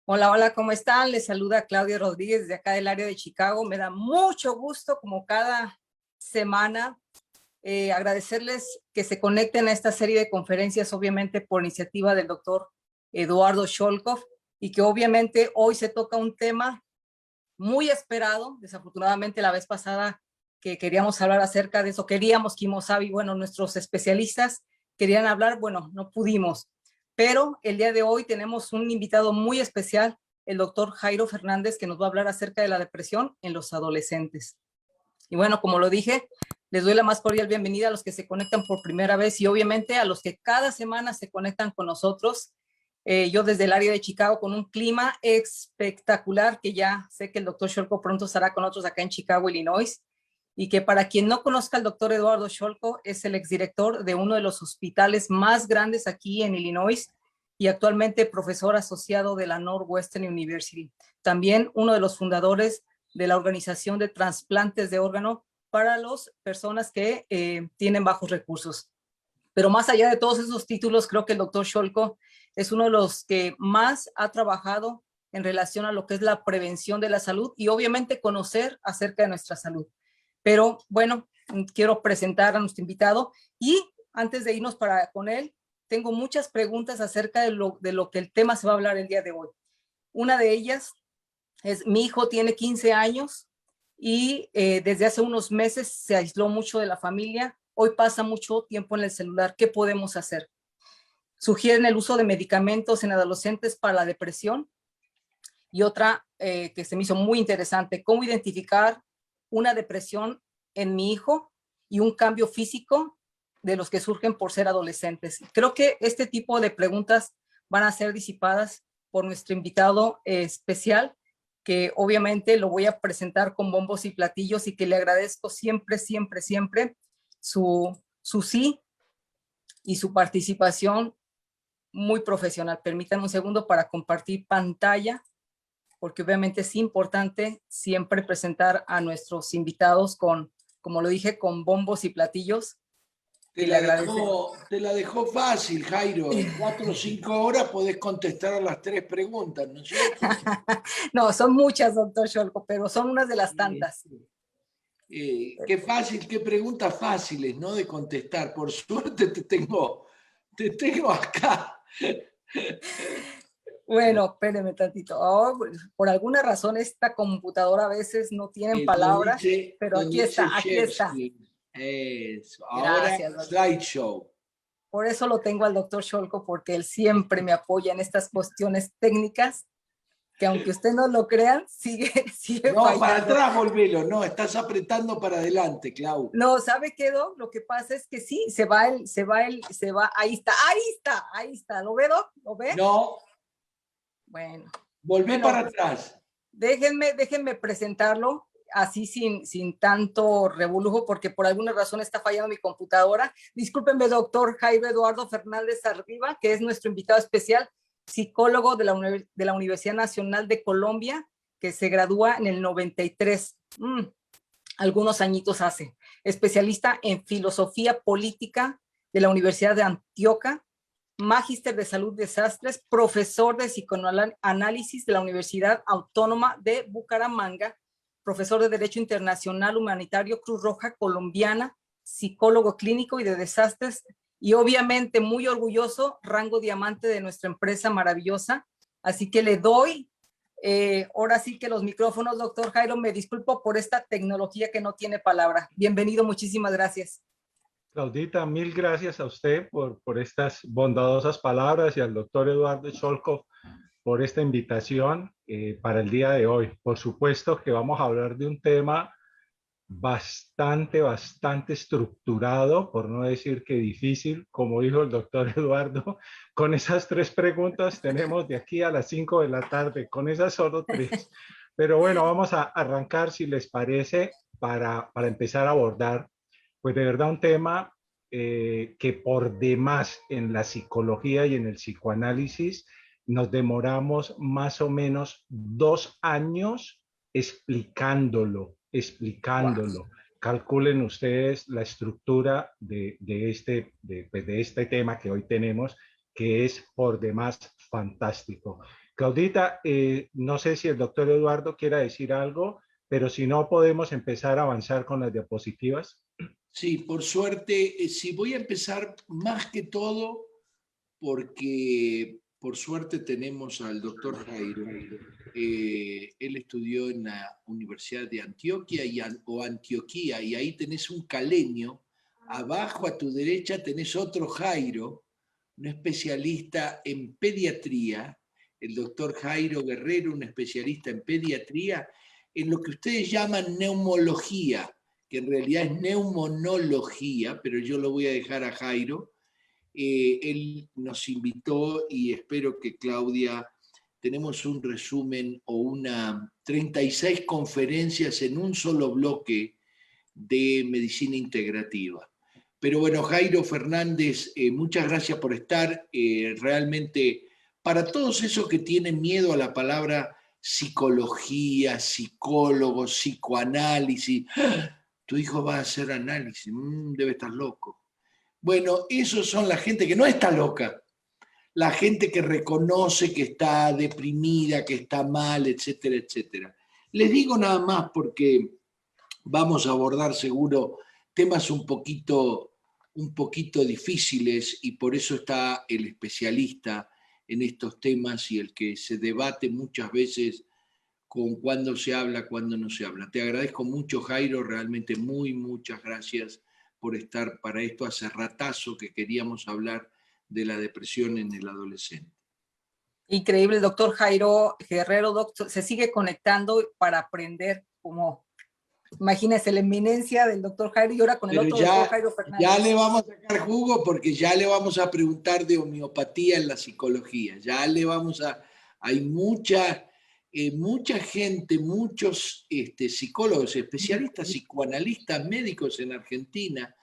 Hola, hola, ¿cómo están? Les saluda Claudia Rodríguez desde acá del área de Chicago. Me da mucho gusto, como cada semana, agradecerles que se conecten a esta serie de conferencias, obviamente por iniciativa del doctor Eduardo Sholkov, y que obviamente hoy se toca un tema muy esperado. Desafortunadamente la vez pasada que queríamos hablar acerca de eso, queríamos Kimosabi, bueno, nuestros especialistas querían hablar, bueno, no pudimos. Pero el día de hoy tenemos un invitado muy especial, el doctor Jairo Fernández, que nos va a hablar acerca de la depresión en los adolescentes. Y bueno, como lo dije, les doy la más cordial bienvenida a los que se conectan por primera vez y obviamente a los que cada semana se conectan con nosotros. Yo desde el área de Chicago con un clima espectacular que ya sé que el doctor Sholko pronto estará con nosotros acá en Chicago, Illinois. Y que para quien no conozca al doctor Eduardo Sholko, es el exdirector de uno de los hospitales más grandes aquí en Illinois y actualmente profesor asociado de la Northwestern University. También uno de los fundadores de la Organización de Trasplantes de Órgano para las personas que tienen bajos recursos. Pero más allá de todos esos títulos, creo que el doctor Sholko es uno de los que más ha trabajado en relación a lo que es la prevención de la salud y obviamente conocer acerca de nuestra salud. Pero bueno, quiero presentar a nuestro invitado y antes de irnos con él, tengo muchas preguntas acerca de lo que el tema se va a hablar el día de hoy. Una de ellas es, mi hijo tiene 15 años y desde hace unos meses se aisló mucho de la familia. Hoy pasa mucho tiempo en el celular. ¿Qué podemos hacer? Sugieren el uso de medicamentos en adolescentes para la depresión. Y otra que se me hizo muy interesante, cómo identificar una depresión en mi hijo y un cambio físico de los que surgen por ser adolescentes. Creo que este tipo de preguntas van a ser disipadas por nuestro invitado especial, que obviamente lo voy a presentar con bombos y platillos y que le agradezco siempre, siempre, siempre su sí y su participación muy profesional. Permítanme un segundo para compartir pantalla, porque obviamente es importante siempre presentar a nuestros invitados con, como lo dije, con bombos y platillos. Te la dejó fácil, Jairo. En 4 o 5 horas podés contestar a las 3 preguntas, ¿no es cierto? No, son muchas, doctor Sholko, pero son unas de las tantas. Qué fácil, qué preguntas fáciles, ¿no? De contestar. Por suerte te tengo acá. Bueno, espéreme tantito. Oh, por alguna razón esta computadora a veces no tienen palabras, pero aquí Donde dice está, aquí share está. screen. Eso. Ahora Gracias, doctor. slideshow. Por eso lo tengo al doctor Sholko, porque él siempre me apoya en estas cuestiones técnicas, que aunque usted no lo crean, sigue No, para fallando. atrás volvelo. No, estás apretando para adelante, Clau. No, ¿sabe qué, Doc? Lo que pasa es que sí, ahí está. ¿Lo ve, Doc? ¿Lo ve? No, Bueno. volvé Bueno, para atrás. déjenme presentarlo así sin tanto revolujo, porque por alguna razón está fallando mi computadora. Discúlpenme, doctor Jairo Eduardo Fernández Arriba, que es nuestro invitado especial, psicólogo de la Universidad Nacional de Colombia, que se gradúa en el 93. Algunos añitos hace. Especialista en filosofía política de la Universidad de Antioquia, magíster de salud desastres, profesor de psicoanálisis de la Universidad Autónoma de Bucaramanga, profesor de Derecho Internacional Humanitario Cruz Roja Colombiana, psicólogo clínico y de desastres, y obviamente muy orgulloso, rango diamante de nuestra empresa maravillosa. Así que le doy ahora sí que los micrófonos, doctor Jairo. Me disculpo por esta tecnología que no tiene palabra. Bienvenido, muchísimas gracias. Claudita, mil gracias a usted por estas bondadosas palabras y al doctor Eduardo Sholkov por esta invitación para el día de hoy. Por supuesto que vamos a hablar de un tema bastante estructurado, por no decir que difícil, como dijo el doctor Eduardo. Con esas 3 preguntas tenemos de aquí a las 5 de la tarde, con esas solo 3. Pero bueno, vamos a arrancar, si les parece, para empezar a abordar, pues de verdad un tema que por demás en la psicología y en el psicoanálisis nos demoramos más o menos 2 años explicándolo. Wow. Calculen ustedes la estructura de este tema que hoy tenemos, que es por demás fantástico. Claudita, no sé si el doctor Eduardo quiera decir algo, pero si no, podemos empezar a avanzar con las diapositivas. Sí, por suerte, sí, voy a empezar más que todo porque por suerte tenemos al doctor Jairo. Él estudió en la Universidad de Antioquia o Antioquía, y ahí tenés un caleño. Abajo a tu derecha tenés otro Jairo, un especialista en pediatría, el doctor Jairo Guerrero, un especialista en pediatría, en lo que ustedes llaman neumología, que en realidad es neumonología, pero yo lo voy a dejar a Jairo. Él nos invitó y espero que Claudia, tenemos un resumen o una 36 conferencias en un solo bloque de medicina integrativa. Pero bueno, Jairo Fernández, muchas gracias por estar. Realmente, para todos esos que tienen miedo a la palabra psicología, psicólogo, psicoanálisis, tu hijo va a hacer análisis, debe estar loco. Bueno, esos son la gente que no está loca, la gente que reconoce que está deprimida, que está mal, etcétera, etcétera. Les digo nada más porque vamos a abordar seguro temas un poquito difíciles, y por eso está el especialista en estos temas y el que se debate muchas veces con cuándo se habla, cuándo no se habla. Te agradezco mucho, Jairo, realmente muchas gracias por estar para esto. Hace ratazo que queríamos hablar de la depresión en el adolescente. Increíble, el doctor Jairo Guerrero, doctor, se sigue conectando para aprender, como, imagínense, la eminencia del doctor Jairo y ahora con el Pero otro doctor Jairo Fernández. ya le vamos a sacar jugo porque ya le vamos a preguntar de homeopatía en la psicología. Ya le vamos a... Hay mucha gente, muchos psicólogos, especialistas, psicoanalistas, médicos en Argentina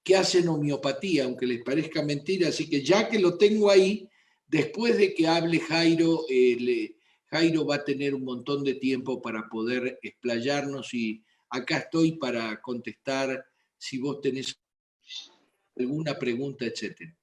que hacen homeopatía, aunque les parezca mentira. Así que ya que lo tengo ahí, después de que hable Jairo, Jairo va a tener un montón de tiempo para poder explayarnos, y acá estoy para contestar si vos tenés alguna pregunta, etcétera.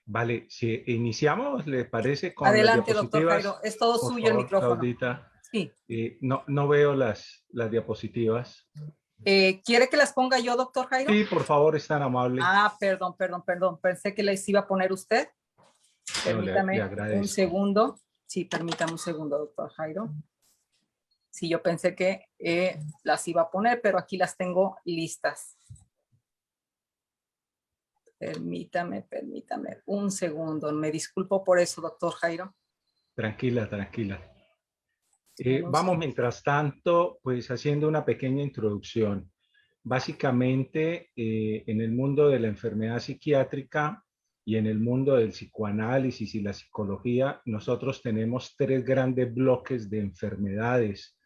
Vale, si iniciamos, ¿le parece con Adelante, las doctor diapositivas? Jairo, es todo Por suyo el favor, micrófono. Claudita. Sí. No veo las diapositivas. ¿Quiere que las ponga yo, doctor Jairo? Sí, por favor, es tan amable. Perdón. Pensé que las iba a poner usted. Permítame le agradezco. un segundo. Sí, permítame un segundo, doctor Jairo. Sí, yo pensé que las iba a poner, pero aquí las tengo listas. Permítame un segundo. Me disculpo por eso, doctor Jairo. Tranquila. Vamos, mientras tanto, pues haciendo una pequeña introducción. Básicamente, en el mundo de la enfermedad psiquiátrica y en el mundo del psicoanálisis y la psicología, nosotros tenemos tres grandes bloques de enfermedades.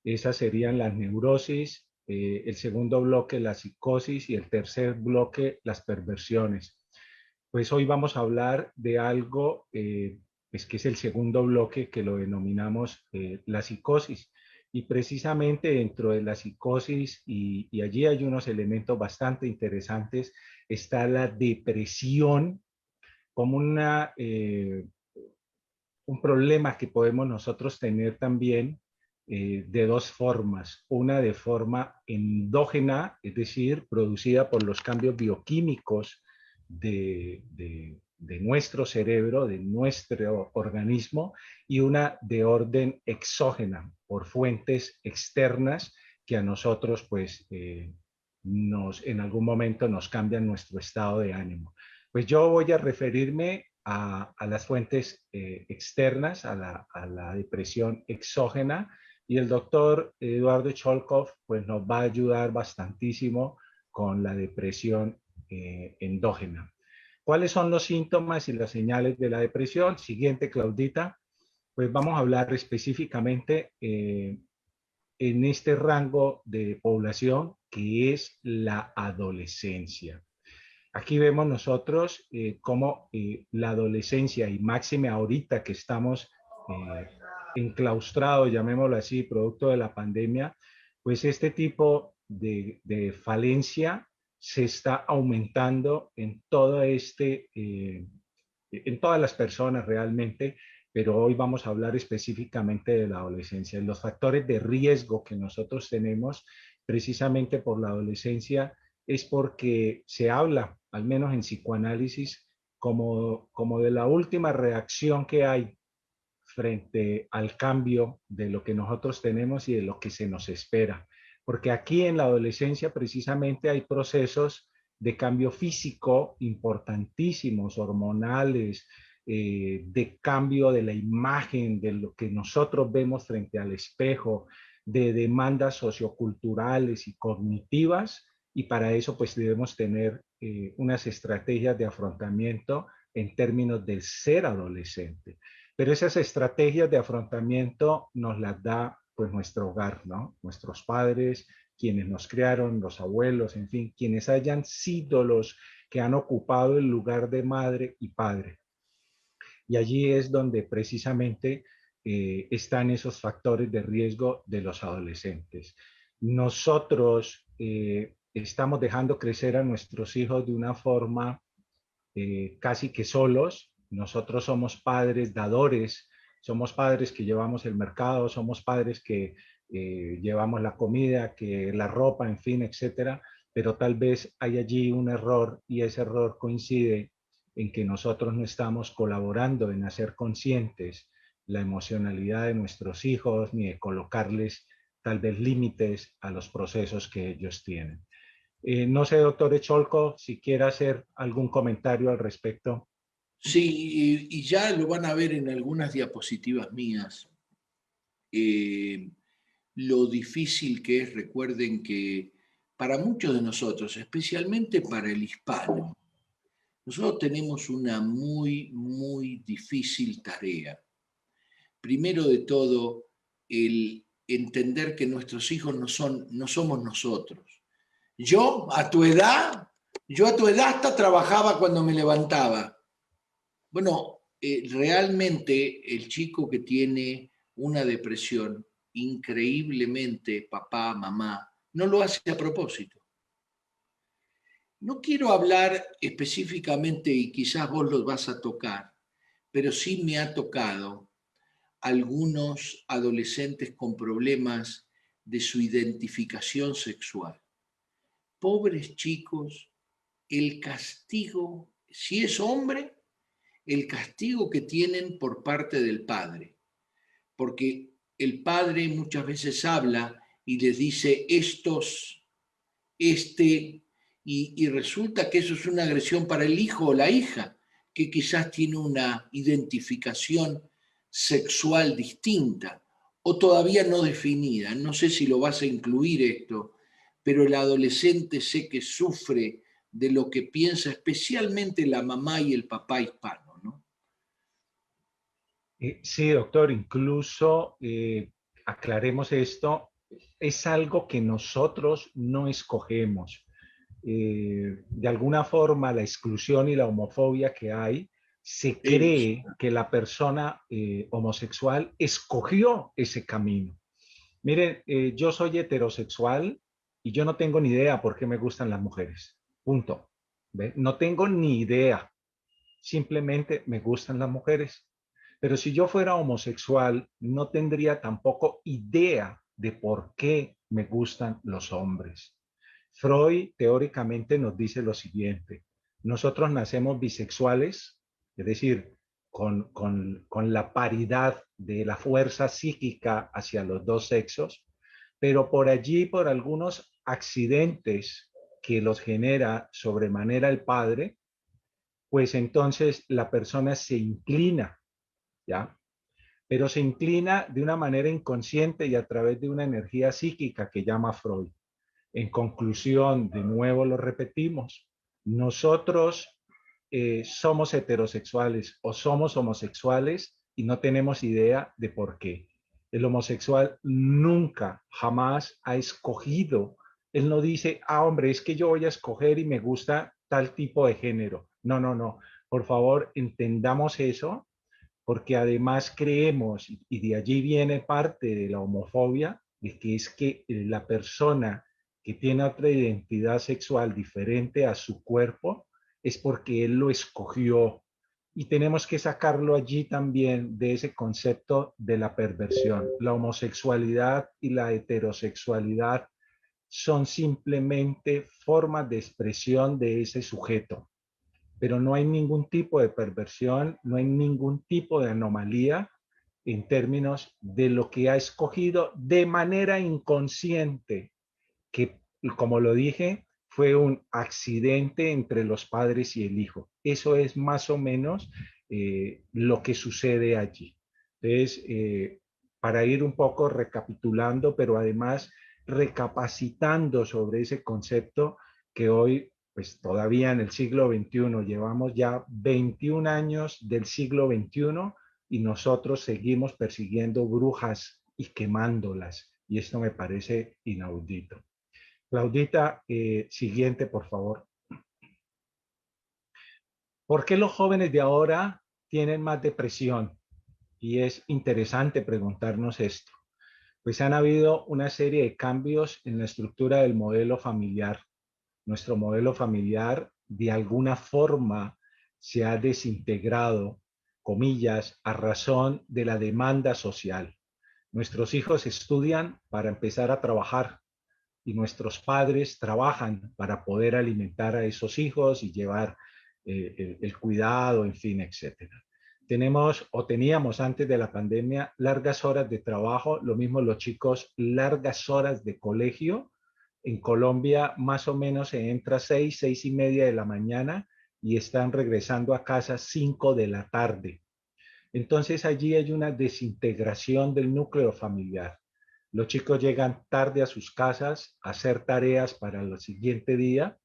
Esas serían las neurosis, el segundo bloque, la psicosis, y el tercer bloque, las perversiones. Pues hoy vamos a hablar de algo pues que es el segundo bloque, que lo denominamos la psicosis. Y precisamente dentro de la psicosis, y allí hay unos elementos bastante interesantes, está la depresión como un problema que podemos nosotros tener también de dos formas. Una de forma endógena, es decir, producida por los cambios bioquímicos de nuestro cerebro, de nuestro organismo, y una de orden exógena, por fuentes externas que a nosotros, pues, en algún momento nos cambian nuestro estado de ánimo. Pues yo voy a referirme a las fuentes externas, a la depresión exógena, y el doctor Eduardo Cholkov pues nos va a ayudar bastantísimo con la depresión endógena. ¿Cuáles son los síntomas y las señales de la depresión? Siguiente, Claudita. Pues vamos a hablar específicamente en este rango de población que es la adolescencia. Aquí vemos nosotros cómo la adolescencia, y máxime ahorita que estamos enclaustrados, llamémoslo así, producto de la pandemia, pues este tipo de falencia se está aumentando en todo en todas las personas realmente, pero hoy vamos a hablar específicamente de la adolescencia. Los factores de riesgo que nosotros tenemos precisamente por la adolescencia es porque se habla, al menos en psicoanálisis, como de la última reacción que hay frente al cambio de lo que nosotros tenemos y de lo que se nos espera. Porque aquí en la adolescencia precisamente hay procesos de cambio físico importantísimos, hormonales, de cambio de la imagen, de lo que nosotros vemos frente al espejo, de demandas socioculturales y cognitivas, y para eso pues debemos tener unas estrategias de afrontamiento en términos del ser adolescente. Pero esas estrategias de afrontamiento nos las da pues nuestro hogar, ¿no? Nuestros padres, quienes nos criaron, los abuelos, en fin, quienes hayan sido los que han ocupado el lugar de madre y padre. Y allí es donde precisamente están esos factores de riesgo de los adolescentes. Nosotros estamos dejando crecer a nuestros hijos de una forma casi que solos. Nosotros somos padres dadores, somos padres que llevamos el mercado, somos padres que llevamos la comida, que la ropa, en fin, etcétera. Pero tal vez hay allí un error y ese error coincide en que nosotros no estamos colaborando en hacer conscientes la emocionalidad de nuestros hijos ni de colocarles tal vez límites a los procesos que ellos tienen. No sé, doctor Echolco, si quiere hacer algún comentario al respecto. Sí, y ya lo van a ver en algunas diapositivas mías. Lo difícil que es, recuerden que para muchos de nosotros, especialmente para el hispano, nosotros tenemos una muy difícil tarea. Primero de todo, el entender que nuestros hijos no somos nosotros. Yo a tu edad hasta trabajaba cuando me levantaba. Bueno, realmente el chico que tiene una depresión, increíblemente papá, mamá, no lo hace a propósito. No quiero hablar específicamente, y quizás vos los vas a tocar, pero sí me ha tocado algunos adolescentes con problemas de su identificación sexual. Pobres chicos, el castigo, si es hombre, el castigo que tienen por parte del padre, porque el padre muchas veces habla y les dice estos, y resulta que eso es una agresión para el hijo o la hija, que quizás tiene una identificación sexual distinta o todavía no definida. No sé si lo vas a incluir esto, pero el adolescente sé que sufre de lo que piensa especialmente la mamá y el papá hispano, ¿no? Sí, doctor, incluso aclaremos esto, es algo que nosotros no escogemos. De alguna forma, la exclusión y la homofobia que hay, se cree que la persona homosexual escogió ese camino. Miren, yo soy heterosexual y yo no tengo ni idea por qué me gustan las mujeres. Punto. ¿Ve? No tengo ni idea. Simplemente me gustan las mujeres. Pero si yo fuera homosexual, no tendría tampoco idea de por qué me gustan los hombres. Freud teóricamente nos dice lo siguiente: nosotros nacemos bisexuales, es decir, con la paridad de la fuerza psíquica hacia los dos sexos, pero por allí, por algunos accidentes que los genera sobremanera el padre, pues entonces la persona se inclina, ¿ya? Pero se inclina de una manera inconsciente y a través de una energía psíquica que llama Freud. En conclusión, de nuevo lo repetimos, nosotros somos heterosexuales o somos homosexuales y no tenemos idea de por qué. El homosexual nunca, jamás ha escogido. Él no dice, ah, hombre, es que yo voy a escoger y me gusta tal tipo de género. No, no, no. Por favor, entendamos eso, porque además creemos, y de allí viene parte de la homofobia, de que es que la persona que tiene otra identidad sexual diferente a su cuerpo, es porque él lo escogió. Y tenemos que sacarlo allí también de ese concepto de la perversión. La homosexualidad y la heterosexualidad son simplemente formas de expresión de ese sujeto, pero no hay ningún tipo de perversión, no hay ningún tipo de anomalía en términos de lo que ha escogido de manera inconsciente, que, como lo dije, fue un accidente entre los padres y el hijo. Eso es más o menos lo que sucede allí. Entonces, para ir un poco recapitulando, pero además recapacitando sobre ese concepto que hoy, pues todavía en el siglo XXI, llevamos ya 21 años del siglo XXI y nosotros seguimos persiguiendo brujas y quemándolas. Y esto me parece inaudito. Claudita, siguiente, por favor. ¿Por qué los jóvenes de ahora tienen más depresión? Y es interesante preguntarnos esto. Pues han habido una serie de cambios en la estructura del modelo familiar. Nuestro modelo familiar de alguna forma se ha desintegrado, comillas, a razón de la demanda social. Nuestros hijos estudian para empezar a trabajar y nuestros padres trabajan para poder alimentar a esos hijos y llevar el cuidado, en fin, etcétera. Tenemos o teníamos antes de la pandemia largas horas de trabajo, lo mismo los chicos, largas horas de colegio. En Colombia más o menos se entra 6:30 de la mañana y están regresando a casa 5 de la tarde. Entonces allí hay una desintegración del núcleo familiar. Los chicos llegan tarde a sus casas a hacer tareas para el siguiente día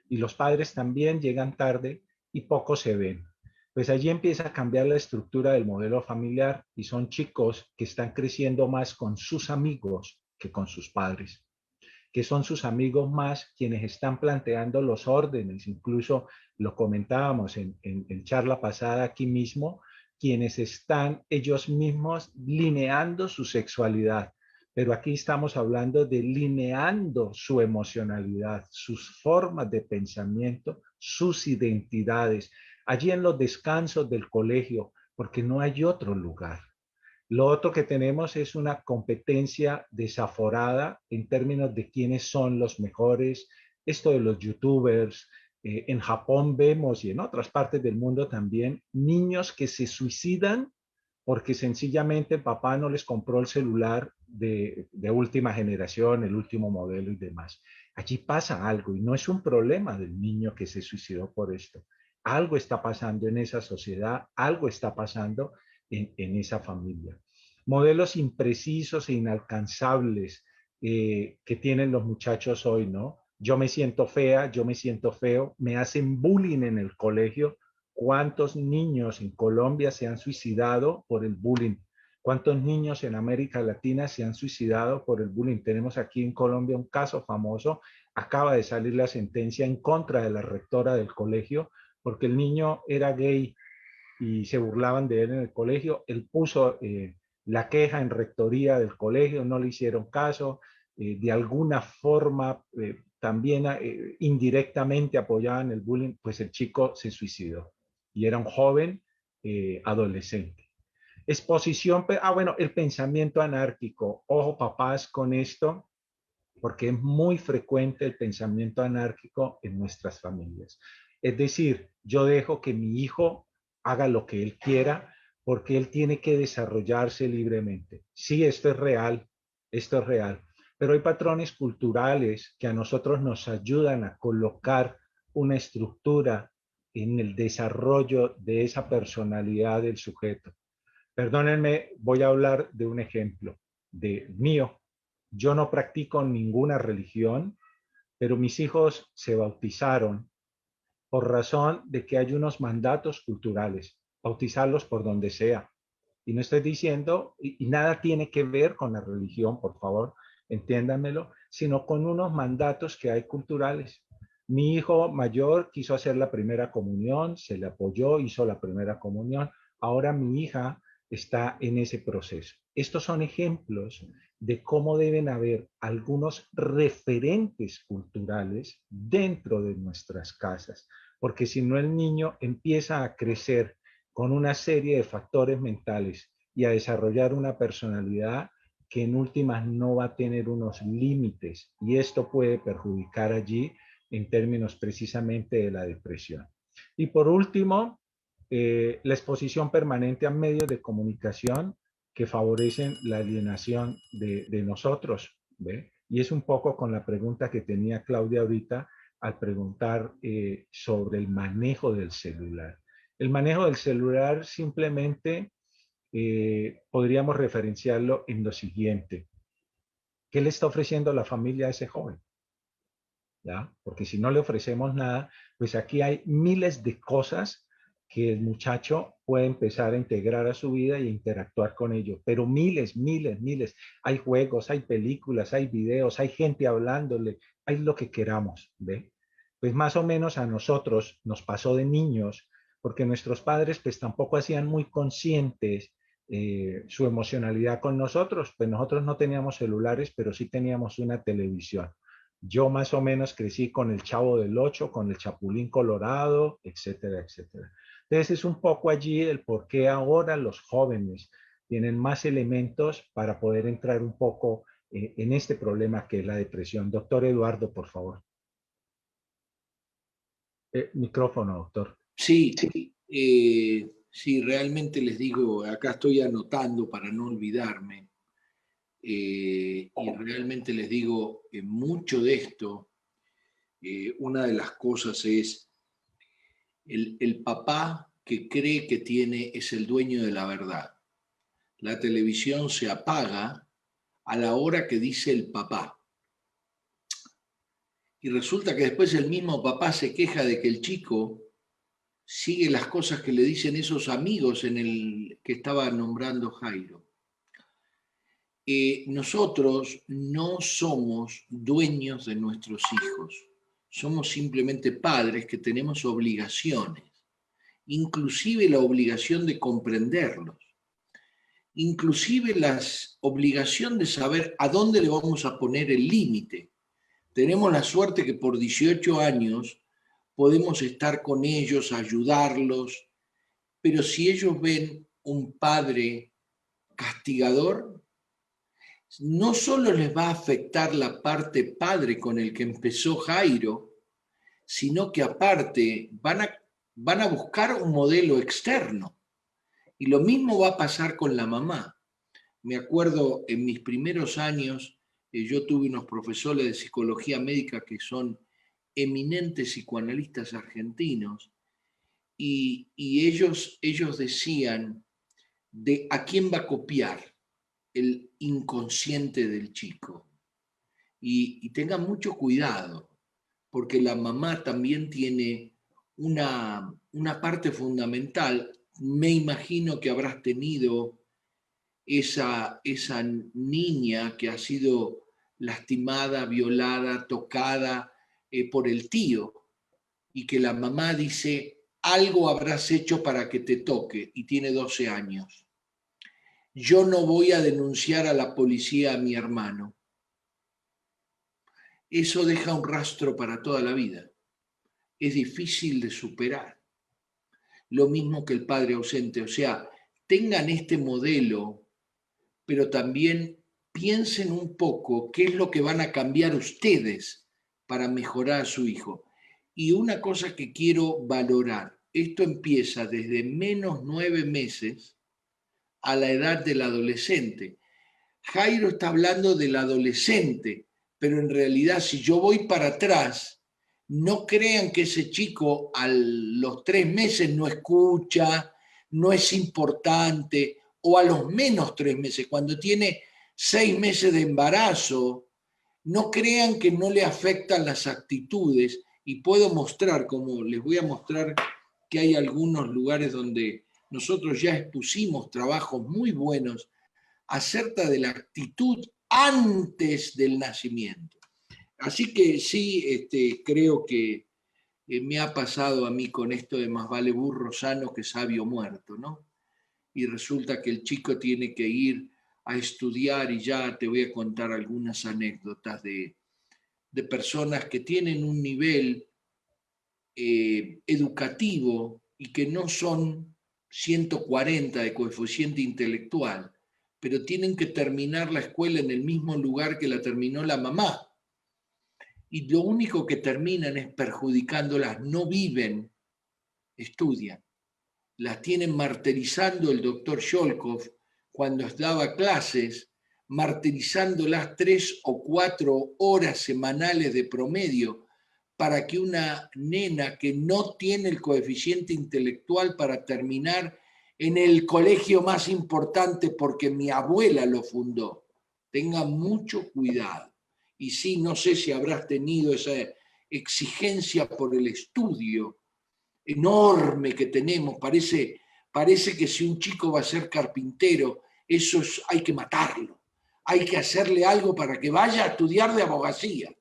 y los padres también llegan tarde y poco se ven. Pues allí empieza a cambiar la estructura del modelo familiar y son chicos que están creciendo más con sus amigos que con sus padres, que son sus amigos más quienes están planteando los órdenes, incluso lo comentábamos en charla pasada aquí mismo, quienes están ellos mismos lineando su sexualidad. Pero aquí estamos hablando de lineando su emocionalidad, sus formas de pensamiento, sus identidades, allí en los descansos del colegio, porque no hay otro lugar. Lo otro que tenemos es una competencia desaforada en términos de quiénes son los mejores. Esto de los youtubers, en Japón vemos y en otras partes del mundo también niños que se suicidan porque sencillamente el papá no les compró el celular de última generación, el último modelo y demás. Allí pasa algo y no es un problema del niño que se suicidó por esto. Algo está pasando en esa sociedad, algo está pasando en esa familia. Modelos imprecisos e inalcanzables que tienen los muchachos hoy, ¿no? Yo me siento fea, yo me siento feo, me hacen bullying en el colegio. ¿Cuántos niños en Colombia se han suicidado por el bullying? ¿Cuántos niños en América Latina se han suicidado por el bullying? Tenemos aquí en Colombia un caso famoso. Acaba de salir la sentencia en contra de la rectora del colegio porque el niño era gay y se burlaban de él en el colegio. Él puso la queja en rectoría del colegio, no le hicieron caso. De alguna forma también indirectamente apoyaban el bullying, pues el chico se suicidó y era un joven adolescente. Exposición, bueno, el pensamiento anárquico. Ojo, papás, con esto, porque es muy frecuente el pensamiento anárquico en nuestras familias. Es decir, yo dejo que mi hijo haga lo que él quiera porque él tiene que desarrollarse libremente. Sí, esto es real, pero hay patrones culturales que a nosotros nos ayudan a colocar una estructura en el desarrollo de esa personalidad del sujeto. Perdónenme, voy a hablar de un ejemplo de mío. Yo no practico ninguna religión, pero mis hijos se bautizaron por razón de que hay unos mandatos culturales, bautizarlos por donde sea. Y no estoy diciendo, y nada tiene que ver con la religión, por favor, entiéndanmelo, sino con unos mandatos que hay culturales. Mi hijo mayor quiso hacer la primera comunión, se le apoyó, hizo la primera comunión. Ahora mi hija está en ese proceso. Estos son ejemplos de cómo deben haber algunos referentes culturales dentro de nuestras casas, porque si no el niño empieza a crecer con una serie de factores mentales y a desarrollar una personalidad que en últimas no va a tener unos límites, y esto puede perjudicar allí en términos precisamente de la depresión. Y por último, la exposición permanente a medios de comunicación que favorecen la alienación de nosotros, ¿ve? Y es un poco con la pregunta que tenía Claudia ahorita al preguntar sobre el manejo del celular. El manejo del celular simplemente podríamos referenciarlo en lo siguiente. ¿Qué le está ofreciendo la familia a ese joven? ¿Ya? Porque si no le ofrecemos nada, pues aquí hay miles de cosas que el muchacho puede empezar a integrar a su vida e interactuar con ello, pero miles, miles, miles. Hay juegos, hay películas, hay videos, hay gente hablándole, hay lo que queramos, ¿ve? Pues más o menos a nosotros nos pasó de niños, porque nuestros padres pues tampoco hacían muy conscientes su emocionalidad con nosotros, pues nosotros no teníamos celulares, pero sí teníamos una televisión. Yo más o menos crecí con el Chavo del Ocho, con el Chapulín Colorado, etcétera, etcétera. Entonces es un poco allí el por qué ahora los jóvenes tienen más elementos para poder entrar un poco en este problema que es la depresión. Doctor Eduardo, por favor. Micrófono, doctor. Sí, sí, realmente les digo, acá estoy anotando para no olvidarme, y realmente les digo, mucho de esto, una de las cosas es el papá que cree que es el dueño de la verdad. La televisión se apaga a la hora que dice el papá. Y resulta que después el mismo papá se queja de que el chico sigue las cosas que le dicen esos amigos en el que estaba nombrando Jairo. Nosotros no somos dueños de nuestros hijos, somos simplemente padres que tenemos obligaciones, inclusive la obligación de comprenderlos, inclusive la obligación de saber a dónde le vamos a poner el límite. Tenemos la suerte que por 18 años podemos estar con ellos, ayudarlos, pero si ellos ven un padre castigador, no solo les va a afectar la parte padre con el que empezó Jairo, sino que aparte van a buscar un modelo externo. Y lo mismo va a pasar con la mamá. Me acuerdo en mis primeros años, yo tuve unos profesores de psicología médica que son eminentes psicoanalistas argentinos, y ellos decían de a quién va a copiar el inconsciente del chico. Y tengan mucho cuidado, porque la mamá también tiene una parte fundamental. Me imagino que habrás tenido esa niña que ha sido lastimada, violada, tocada por el tío, y que la mamá dice, algo habrás hecho para que te toque, y tiene 12 años. Yo no voy a denunciar a la policía a mi hermano. Eso deja un rastro para toda la vida. Es difícil de superar. Lo mismo que el padre ausente. O sea, tengan este modelo, pero también piensen un poco qué es lo que van a cambiar ustedes para mejorar a su hijo. Y una cosa que quiero valorar, esto empieza desde menos 9 meses a la edad del adolescente. Jairo está hablando del adolescente, pero en realidad si yo voy para atrás, no crean que ese chico a los 3 meses no escucha, no es importante, o a los menos 3 meses, cuando tiene 6 meses de embarazo, no crean que no le afectan las actitudes, y puedo mostrar, como les voy a mostrar, que hay algunos lugares donde nosotros ya expusimos trabajos muy buenos acerca de la actitud antes del nacimiento. Así que sí, creo que me ha pasado a mí con esto de más vale burro sano que sabio muerto, ¿no? y resulta que el chico tiene que ir a estudiar, y ya te voy a contar algunas anécdotas de personas que tienen un nivel educativo y que no son 140 de coeficiente intelectual, pero tienen que terminar la escuela en el mismo lugar que la terminó la mamá. Y lo único que terminan es perjudicándolas, no viven, estudian. Las tienen martirizando el doctor Sholkov cuando daba clases, martirizándolas 3 o 4 horas semanales de promedio para que una nena que no tiene el coeficiente intelectual para terminar en el colegio más importante porque mi abuela lo fundó, tenga mucho cuidado. Y sí, no sé si habrás tenido esa exigencia por el estudio enorme que tenemos. Parece que si un chico va a ser carpintero, hay que matarlo. Hay que hacerle algo para que vaya a estudiar de abogacía.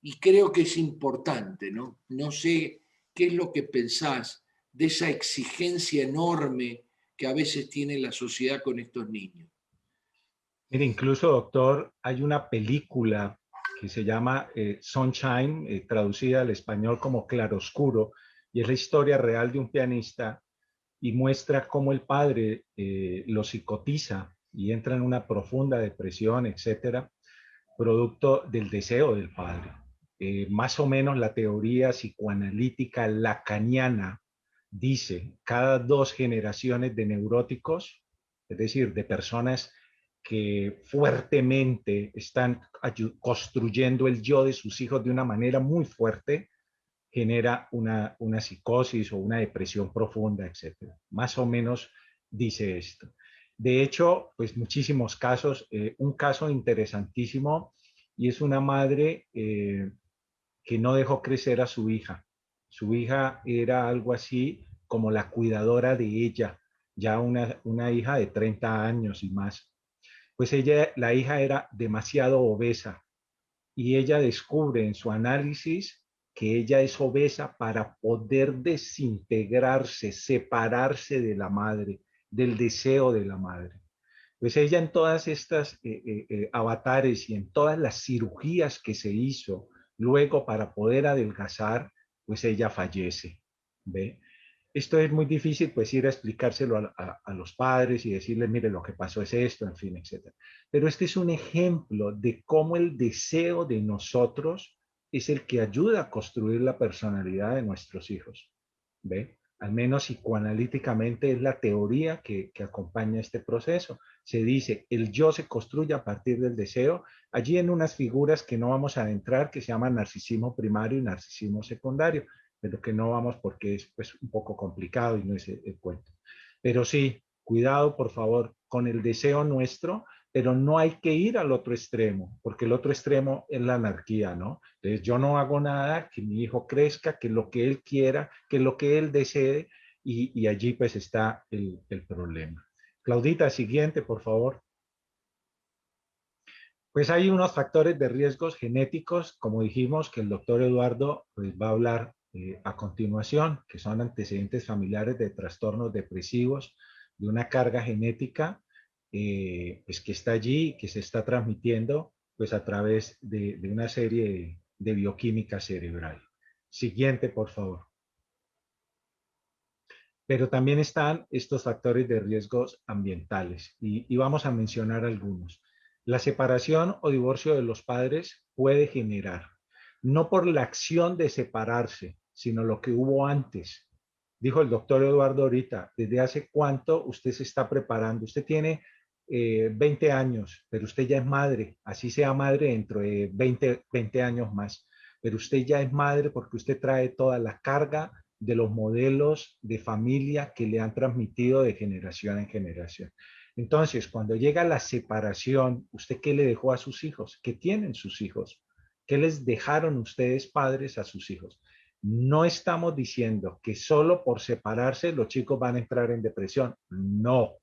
Y creo que es importante, ¿no? No sé qué es lo que pensás de esa exigencia enorme que a veces tiene la sociedad con estos niños. Mire, incluso, doctor, hay una película que se llama Sunshine, traducida al español como Claroscuro, y es la historia real de un pianista y muestra cómo el padre lo psicotiza y entra en una profunda depresión, etcétera, producto del deseo del padre. Más o menos la teoría psicoanalítica lacaniana dice cada 2 generaciones de neuróticos, es decir, de personas que fuertemente están construyendo el yo de sus hijos de una manera muy fuerte, genera una psicosis o una depresión profunda, etcétera. Más o menos dice esto. De hecho, pues muchísimos casos, un caso interesantísimo, y es una madre que no dejó crecer a su hija. Su hija era algo así como la cuidadora de ella, ya una hija de 30 años y más. Pues la hija era demasiado obesa, y ella descubre en su análisis que ella es obesa para poder desintegrarse, separarse de la madre, del deseo de la madre. Pues ella en todas estas avatares y en todas las cirugías que se hizo luego para poder adelgazar, pues ella fallece, ¿ve? Esto es muy difícil, pues ir a explicárselo a los padres y decirles, mire, lo que pasó es esto, en fin, etcétera. Pero este es un ejemplo de cómo el deseo de nosotros es el que ayuda a construir la personalidad de nuestros hijos, ¿ve? Al menos psicoanalíticamente es la teoría que acompaña este proceso. Se dice, el yo se construye a partir del deseo, allí en unas figuras que no vamos a adentrar, que se llaman narcisismo primario y narcisismo secundario, pero que no vamos porque es pues, un poco complicado y no es el cuento. Pero sí, cuidado por favor con el deseo nuestro, pero no hay que ir al otro extremo, porque el otro extremo es la anarquía, ¿no? Entonces yo no hago nada, que mi hijo crezca, que lo que él quiera, que lo que él desee, y allí pues está el problema. Claudita, siguiente, por favor. Pues hay unos factores de riesgos genéticos, como dijimos, que el doctor Eduardo pues, va a hablar a continuación, que son antecedentes familiares de trastornos depresivos, de una carga genética pues, que está allí, que se está transmitiendo pues, a través de una serie de bioquímica cerebral. Siguiente, por favor. Pero también están estos factores de riesgos ambientales y vamos a mencionar algunos. La separación o divorcio de los padres puede generar, no por la acción de separarse, sino lo que hubo antes. Dijo el doctor Eduardo ahorita, ¿desde hace cuánto usted se está preparando? Usted tiene 20 años, pero usted ya es madre, así sea madre dentro de 20 años más, pero usted ya es madre porque usted trae toda la carga de los modelos de familia que le han transmitido de generación en generación. Entonces, cuando llega la separación, ¿usted qué le dejó a sus hijos? ¿Qué tienen sus hijos? ¿Qué les dejaron ustedes padres a sus hijos? No estamos diciendo que solo por separarse los chicos van a entrar en depresión. No,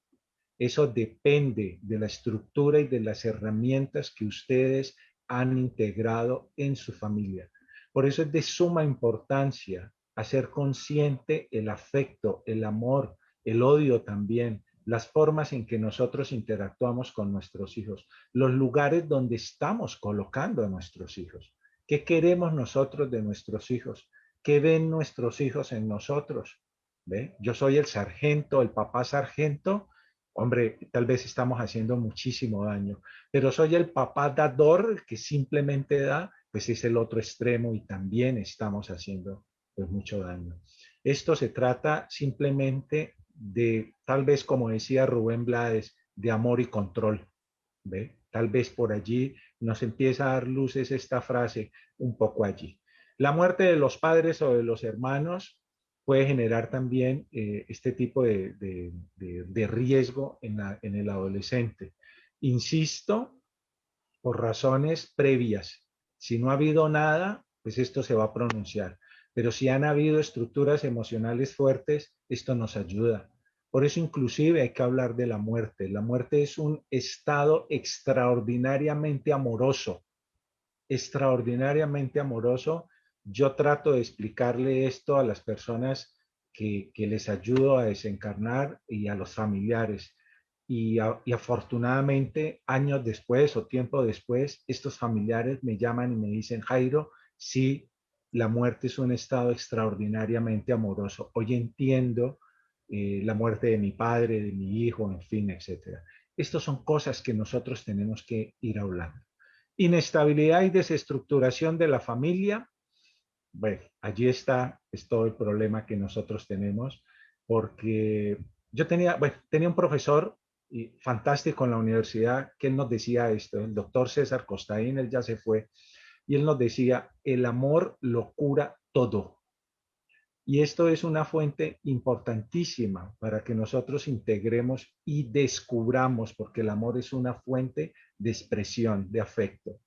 eso depende de la estructura y de las herramientas que ustedes han integrado en su familia. Por eso es de suma importancia hacer consciente el afecto, el amor, el odio también las formas en que nosotros interactuamos con nuestros hijos, los lugares donde estamos colocando a nuestros hijos. ¿Qué queremos nosotros de nuestros hijos? ¿Qué ven nuestros hijos en nosotros? ¿Ve? Yo soy el sargento, el papá sargento. Hombre, tal vez estamos haciendo muchísimo daño, pero soy el papá dador que simplemente da, pues es el otro extremo y también estamos haciendo pues mucho daño. Esto se trata simplemente de, tal vez como decía Rubén Blades, de amor y control. ¿Ve? Tal vez por allí nos empieza a dar luces esta frase un poco allí. La muerte de los padres o de los hermanos puede generar también este tipo de riesgo en el adolescente. Insisto, por razones previas. Si no ha habido nada, pues esto se va a pronunciar. Pero si han habido estructuras emocionales fuertes, esto nos ayuda. Por eso inclusive hay que hablar de la muerte. La muerte es un estado extraordinariamente amoroso, extraordinariamente amoroso. Yo trato de explicarle esto a las personas que les ayudo a desencarnar y a los familiares. Y afortunadamente, años después o tiempo después, estos familiares me llaman y me dicen, Jairo, sí, la muerte es un estado extraordinariamente amoroso. Hoy entiendo la muerte de mi padre, de mi hijo, en fin, etcétera. Estas son cosas que nosotros tenemos que ir hablando. Inestabilidad y desestructuración de la familia. Bueno, allí está, es todo el problema que nosotros tenemos, porque yo tenía, bueno, tenía un profesor fantástico en la universidad que él nos decía esto, el doctor César Costaín, él ya se fue, y él nos decía, el amor lo cura todo. Y esto es una fuente importantísima para que nosotros integremos y descubramos, porque el amor es una fuente de expresión, de afecto.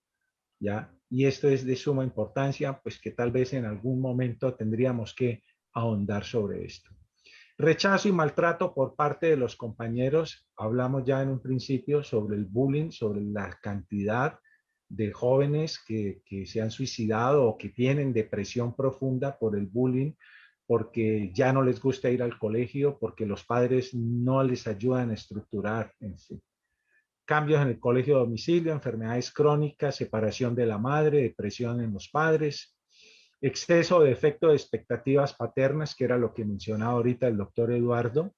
¿Ya? Y esto es de suma importancia, pues que tal vez en algún momento tendríamos que ahondar sobre esto. Rechazo y maltrato por parte de los compañeros. Hablamos ya en un principio sobre el bullying, sobre la cantidad de jóvenes que se han suicidado o que tienen depresión profunda por el bullying, porque ya no les gusta ir al colegio, porque los padres no les ayudan a estructurar, en fin. Cambios en el colegio de domicilio, enfermedades crónicas, separación de la madre, depresión en los padres, exceso de efecto de expectativas paternas, que era lo que mencionaba ahorita el doctor Eduardo,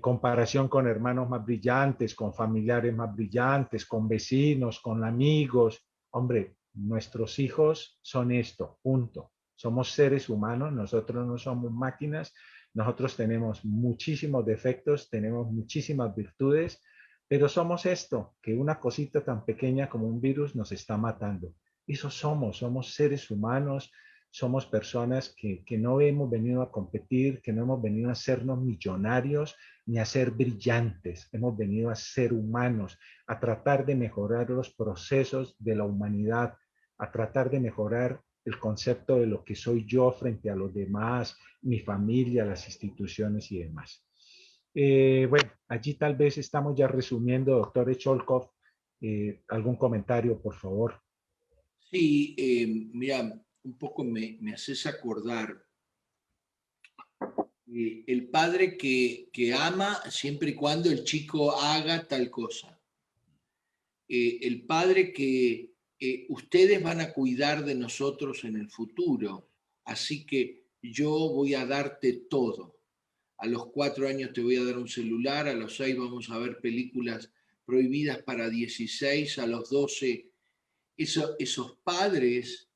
comparación con hermanos más brillantes, con familiares más brillantes, con vecinos, con amigos. Hombre, nuestros hijos son esto, punto. Somos seres humanos, nosotros no somos máquinas, nosotros tenemos muchísimos defectos, tenemos muchísimas virtudes, pero somos esto, que una cosita tan pequeña como un virus nos está matando. Eso somos seres humanos, somos personas que no hemos venido a competir, que no hemos venido a hacernos millonarios ni a ser brillantes, hemos venido a ser humanos, a tratar de mejorar los procesos de la humanidad, a tratar de mejorar el concepto de lo que soy yo frente a los demás, mi familia, las instituciones y demás. Bueno, allí tal vez estamos ya resumiendo, doctor Echolkov, algún comentario, por favor. Sí, mira, un poco me haces acordar el padre que ama siempre y cuando el chico haga tal cosa. El padre que ustedes van a cuidar de nosotros en el futuro, así que yo voy a darte todo. A los 4 años te voy a dar un celular, a los 6 vamos a ver películas prohibidas para 16, a los 12, esos padres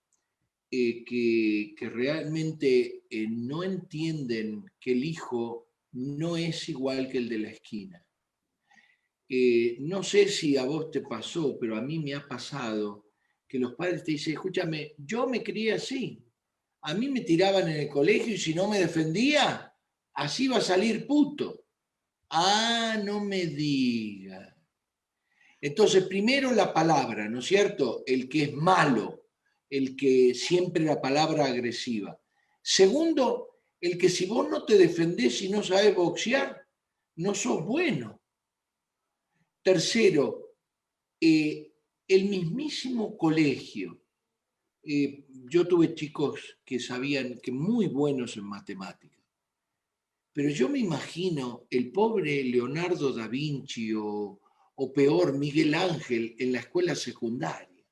que realmente no entienden que el hijo no es igual que el de la esquina. No sé si a vos te pasó, pero a mí me ha pasado que los padres te dicen, escúchame, yo me crié así. A mí me tiraban en el colegio y si no me defendía, así va a salir puto. Ah, no me diga. Entonces, primero la palabra, ¿no es cierto? El que es malo, el que siempre la palabra agresiva. Segundo, el que si vos no te defendés y no sabes boxear, no sos bueno. Tercero, el mismísimo colegio. Yo tuve chicos que sabían que muy buenos en matemáticas. pero yo me imagino el pobre Leonardo da Vinci o peor, Miguel Ángel en la escuela secundaria.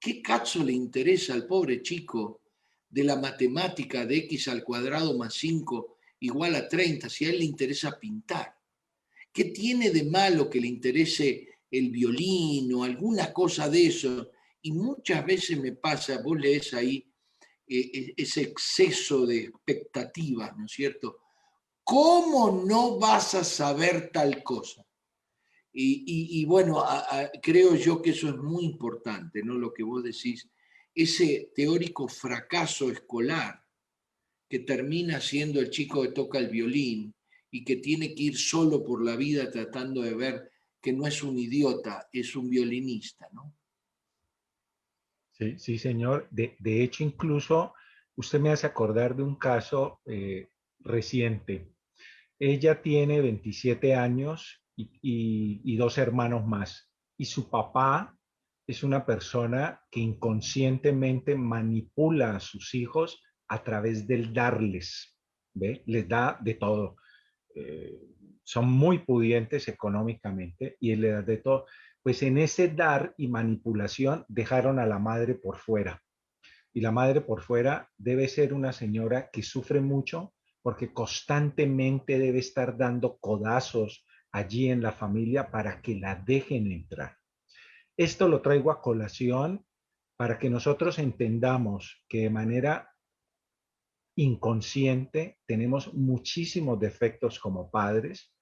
¿Qué cacho le interesa al pobre chico de la matemática de x al cuadrado más 5 igual a 30 si a él le interesa pintar? ¿Qué tiene de malo que le interese el violín o alguna cosa de eso? Y muchas veces me pasa, vos lees ahí ese exceso de expectativas, ¿no es cierto? ¿Cómo no vas a saber tal cosa? Y bueno, creo yo que eso es muy importante, ¿no? Lo que vos decís, ese teórico fracaso escolar que termina siendo el chico que toca el violín y que tiene que ir solo por la vida tratando de ver que no es un idiota, es un violinista, ¿no? Sí, sí, señor. De hecho, incluso usted me hace acordar de un caso reciente. Ella tiene 27 años y dos hermanos más. Y su papá es una persona que inconscientemente manipula a sus hijos a través del darles, ¿ve? Les da de todo. Eh, Son muy pudientes económicamente y él le da de todo. Pues en ese dar y manipulación dejaron a la madre por fuera. Y la madre por fuera debe ser una señora que sufre mucho porque constantemente debe estar dando codazos allí en la familia para que la dejen entrar. Esto lo traigo a colación para que nosotros entendamos que de manera inconsciente tenemos muchísimos defectos como padres,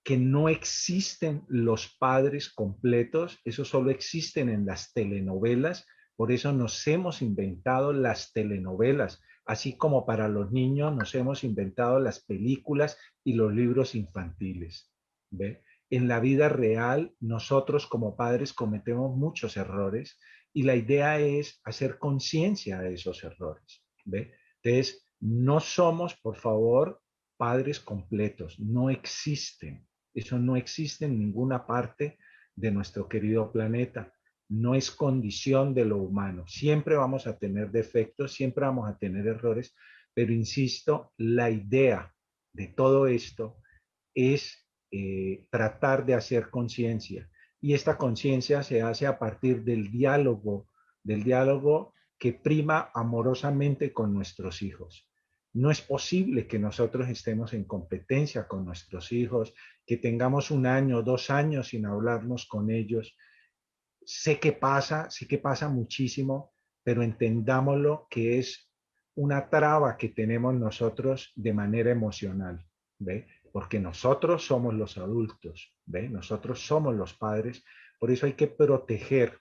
que no existen los padres completos, eso solo existen en las telenovelas, por eso nos hemos inventado las telenovelas, así como para los niños nos hemos inventado las películas y los libros infantiles. ¿Ve? En la vida real, nosotros como padres cometemos muchos errores y la idea es hacer conciencia de esos errores. ¿Ve? Entonces, no somos, por favor, padres completos, no existen. Eso no existe en ninguna parte de nuestro querido planeta. No es condición de lo humano. Siempre vamos a tener defectos, siempre vamos a tener errores, pero insisto, la idea de todo esto es tratar de hacer conciencia. Y esta conciencia se hace a partir del diálogo que prima amorosamente con nuestros hijos. No es posible que nosotros estemos en competencia con nuestros hijos, que tengamos 1 año, 2 años sin hablarnos con ellos. Sé que pasa muchísimo, pero entendámoslo que es una traba que tenemos nosotros de manera emocional, ¿ve? Porque nosotros somos los adultos, ¿ve? Nosotros somos los padres, por eso hay que proteger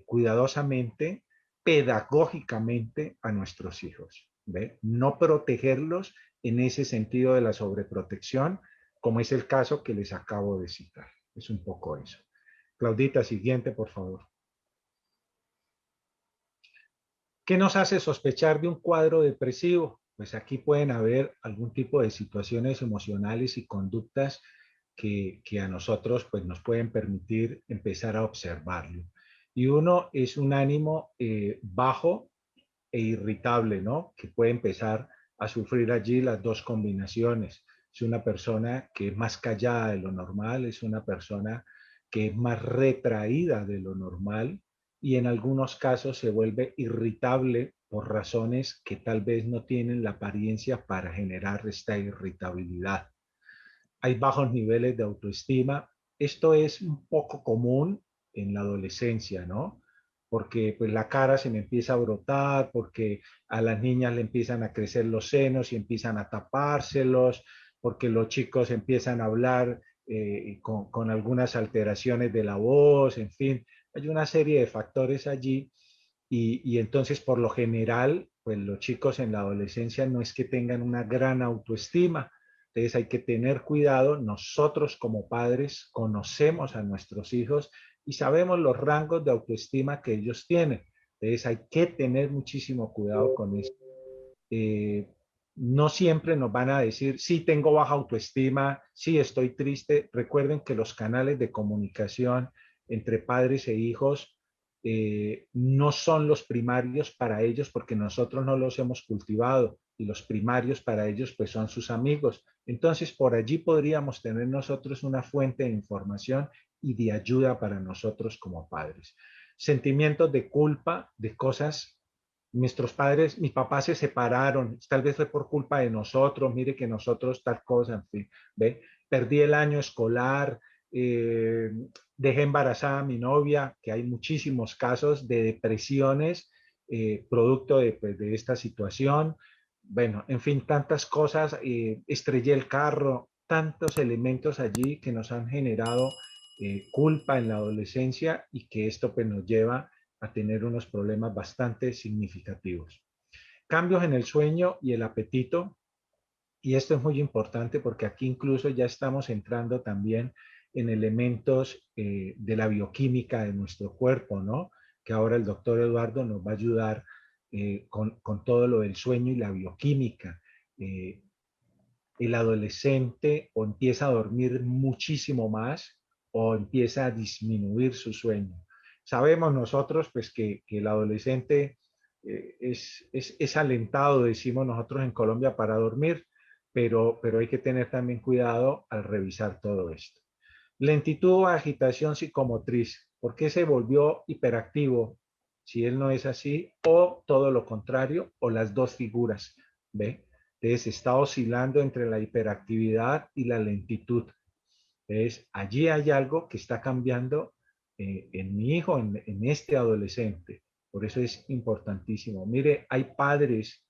cuidadosamente, pedagógicamente a nuestros hijos, ¿ve? No protegerlos en ese sentido de la sobreprotección, como es el caso que les acabo de citar. Es un poco eso. Claudita, siguiente, por favor. ¿Qué nos hace sospechar de un cuadro depresivo? Pues aquí pueden haber algún tipo de situaciones emocionales y conductas que a nosotros pues, nos pueden permitir empezar a observarlo. Y uno es un ánimo bajo e irritable, ¿no? Que puede empezar a sufrir allí las dos combinaciones. Es una persona que es más callada de lo normal, es una persona que es más retraída de lo normal y en algunos casos se vuelve irritable por razones que tal vez no tienen la apariencia para generar esta irritabilidad. Hay bajos niveles de autoestima. Esto es un poco común en la adolescencia, ¿no? Porque pues la cara se me empieza a brotar, porque a las niñas le empiezan a crecer los senos y empiezan a tapárselos, porque los chicos empiezan a hablar con algunas alteraciones de la voz, en fin, hay una serie de factores allí y entonces por lo general, pues los chicos en la adolescencia no es que tengan una gran autoestima, entonces hay que tener cuidado, nosotros como padres conocemos a nuestros hijos y sabemos los rangos de autoestima que ellos tienen, entonces hay que tener muchísimo cuidado con eso. Eh, no siempre nos van a decir, sí, tengo baja autoestima, sí, estoy triste. Recuerden que los canales de comunicación entre padres e hijos no son los primarios para ellos porque nosotros no los hemos cultivado. y los primarios para ellos pues son sus amigos. Entonces por allí podríamos tener nosotros una fuente de información y de ayuda para nosotros como padres. Sentimientos de culpa, de cosas, nuestros padres, mis papás se separaron, tal vez fue por culpa de nosotros, mire que nosotros tal cosa, en fin, ¿ve? Perdí el año escolar, dejé embarazada a mi novia, que hay muchísimos casos de depresiones producto de, pues, de esta situación. Bueno, en fin, tantas cosas, estrellé el carro, tantos elementos allí que nos han generado culpa en la adolescencia y que esto pues nos lleva a tener unos problemas bastante significativos. Cambios en el sueño y el apetito, y esto es muy importante porque aquí incluso ya estamos entrando también en elementos de la bioquímica de nuestro cuerpo, ¿no? Que ahora el doctor Eduardo nos va a ayudar con todo lo del sueño y la bioquímica. El adolescente o empieza a dormir muchísimo más o empieza a disminuir su sueño. Sabemos nosotros pues que el adolescente es alentado, decimos nosotros en Colombia, para dormir, pero hay que tener también cuidado al revisar todo esto. Lentitud o agitación psicomotriz. ¿Por qué se volvió hiperactivo si él no es así? O todo lo contrario, o las dos figuras. ¿Ve? Entonces está oscilando entre la hiperactividad y la lentitud. Entonces allí hay algo que está cambiando en mi hijo, en este adolescente. Por eso es importantísimo. Mire, hay padres,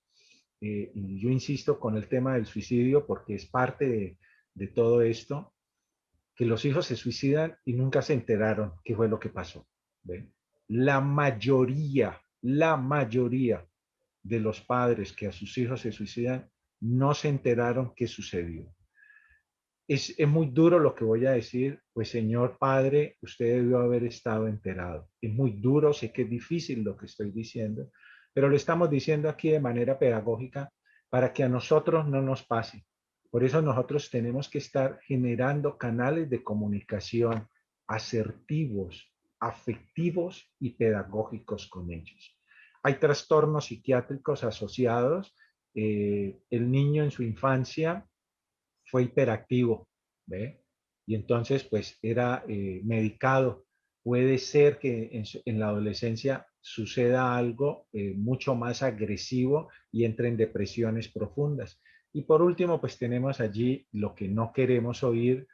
y yo insisto con el tema del suicidio porque es parte de todo esto, que los hijos se suicidan y nunca se enteraron qué fue lo que pasó. ¿Ven? La mayoría de los padres que a sus hijos se suicidan no se enteraron qué sucedió. Es muy duro lo que voy a decir, pues señor padre, usted debió haber estado enterado. Es muy duro, sé que es difícil lo que estoy diciendo, pero lo estamos diciendo aquí de manera pedagógica para que a nosotros no nos pase. Por eso nosotros tenemos que estar generando canales de comunicación asertivos, afectivos y pedagógicos con ellos. Hay trastornos psiquiátricos asociados. El niño en su infancia fue hiperactivo, ¿ve? Y entonces pues era medicado. Puede ser que en la adolescencia suceda algo mucho más agresivo y entre en depresiones profundas. Y por último, pues tenemos allí lo que no queremos oír,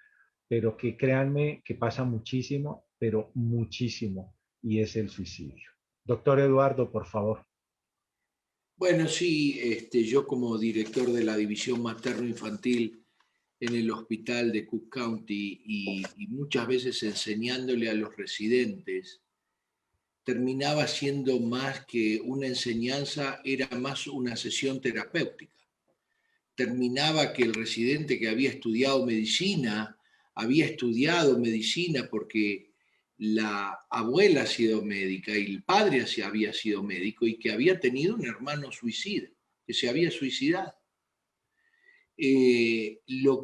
pero que créanme que pasa muchísimo, pero muchísimo, y es el suicidio. Doctor Eduardo, por favor. Bueno, sí, yo como director de la división materno-infantil en el hospital de Cook County y muchas veces enseñándole a los residentes, terminaba siendo más que una enseñanza, era más una sesión terapéutica. Terminaba que el residente que había estudiado medicina porque la abuela ha sido médica y el padre había sido médico y que había tenido un hermano suicida, que se había suicidado.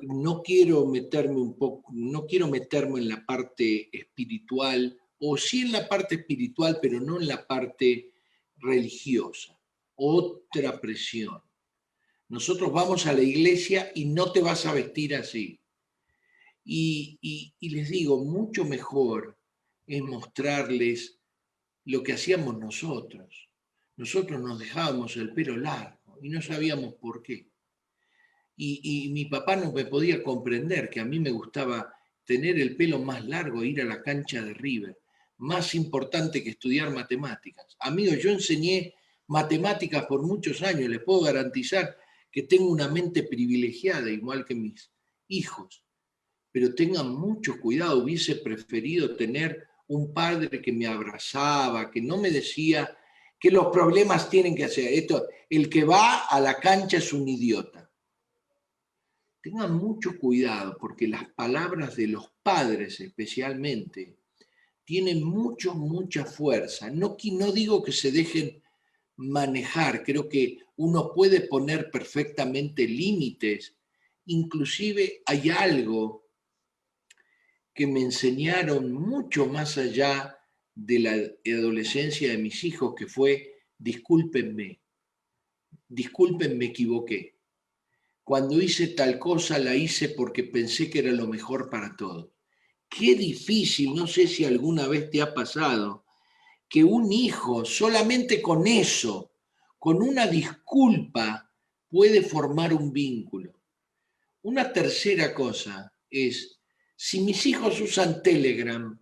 No quiero meterme en la parte espiritual, o sí en la parte espiritual, pero no en la parte religiosa. Otra presión. Nosotros vamos a la iglesia y no te vas a vestir así. Y les digo, mucho mejor es mostrarles lo que hacíamos nosotros. Nosotros nos dejábamos el pelo largo y no sabíamos por qué. Y mi papá no me podía comprender que a mí me gustaba tener el pelo más largo e ir a la cancha de River, más importante que estudiar matemáticas. Amigos, yo enseñé matemáticas por muchos años, les puedo garantizar que tengo una mente privilegiada, igual que mis hijos, pero tengan mucho cuidado, hubiese preferido tener un padre que me abrazaba, que no me decía que los problemas tienen que hacer esto, el que va a la cancha es un idiota. Tengan mucho cuidado porque las palabras de los padres especialmente tienen mucha fuerza. No digo que se dejen manejar, creo que uno puede poner perfectamente límites. Inclusive hay algo que me enseñaron mucho más allá de la adolescencia de mis hijos, que fue: discúlpenme, disculpen, me equivoqué. Cuando hice tal cosa, la hice porque pensé que era lo mejor para todos. Qué difícil, no sé si alguna vez te ha pasado, que un hijo solamente con eso, con una disculpa, puede formar un vínculo. Una tercera cosa es, si mis hijos usan Telegram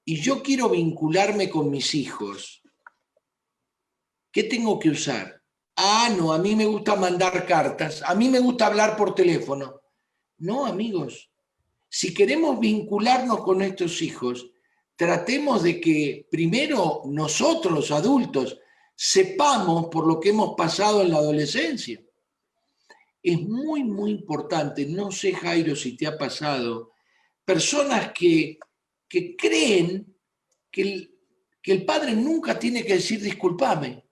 y yo quiero vincularme con mis hijos, ¿qué tengo que usar? Ah, no, a mí me gusta mandar cartas, a mí me gusta hablar por teléfono. No, amigos, si queremos vincularnos con nuestros hijos, tratemos de que primero nosotros, los adultos, sepamos por lo que hemos pasado en la adolescencia. Es muy, muy importante, no sé, Jairo, si te ha pasado, personas que creen que el padre nunca tiene que decir discúlpame.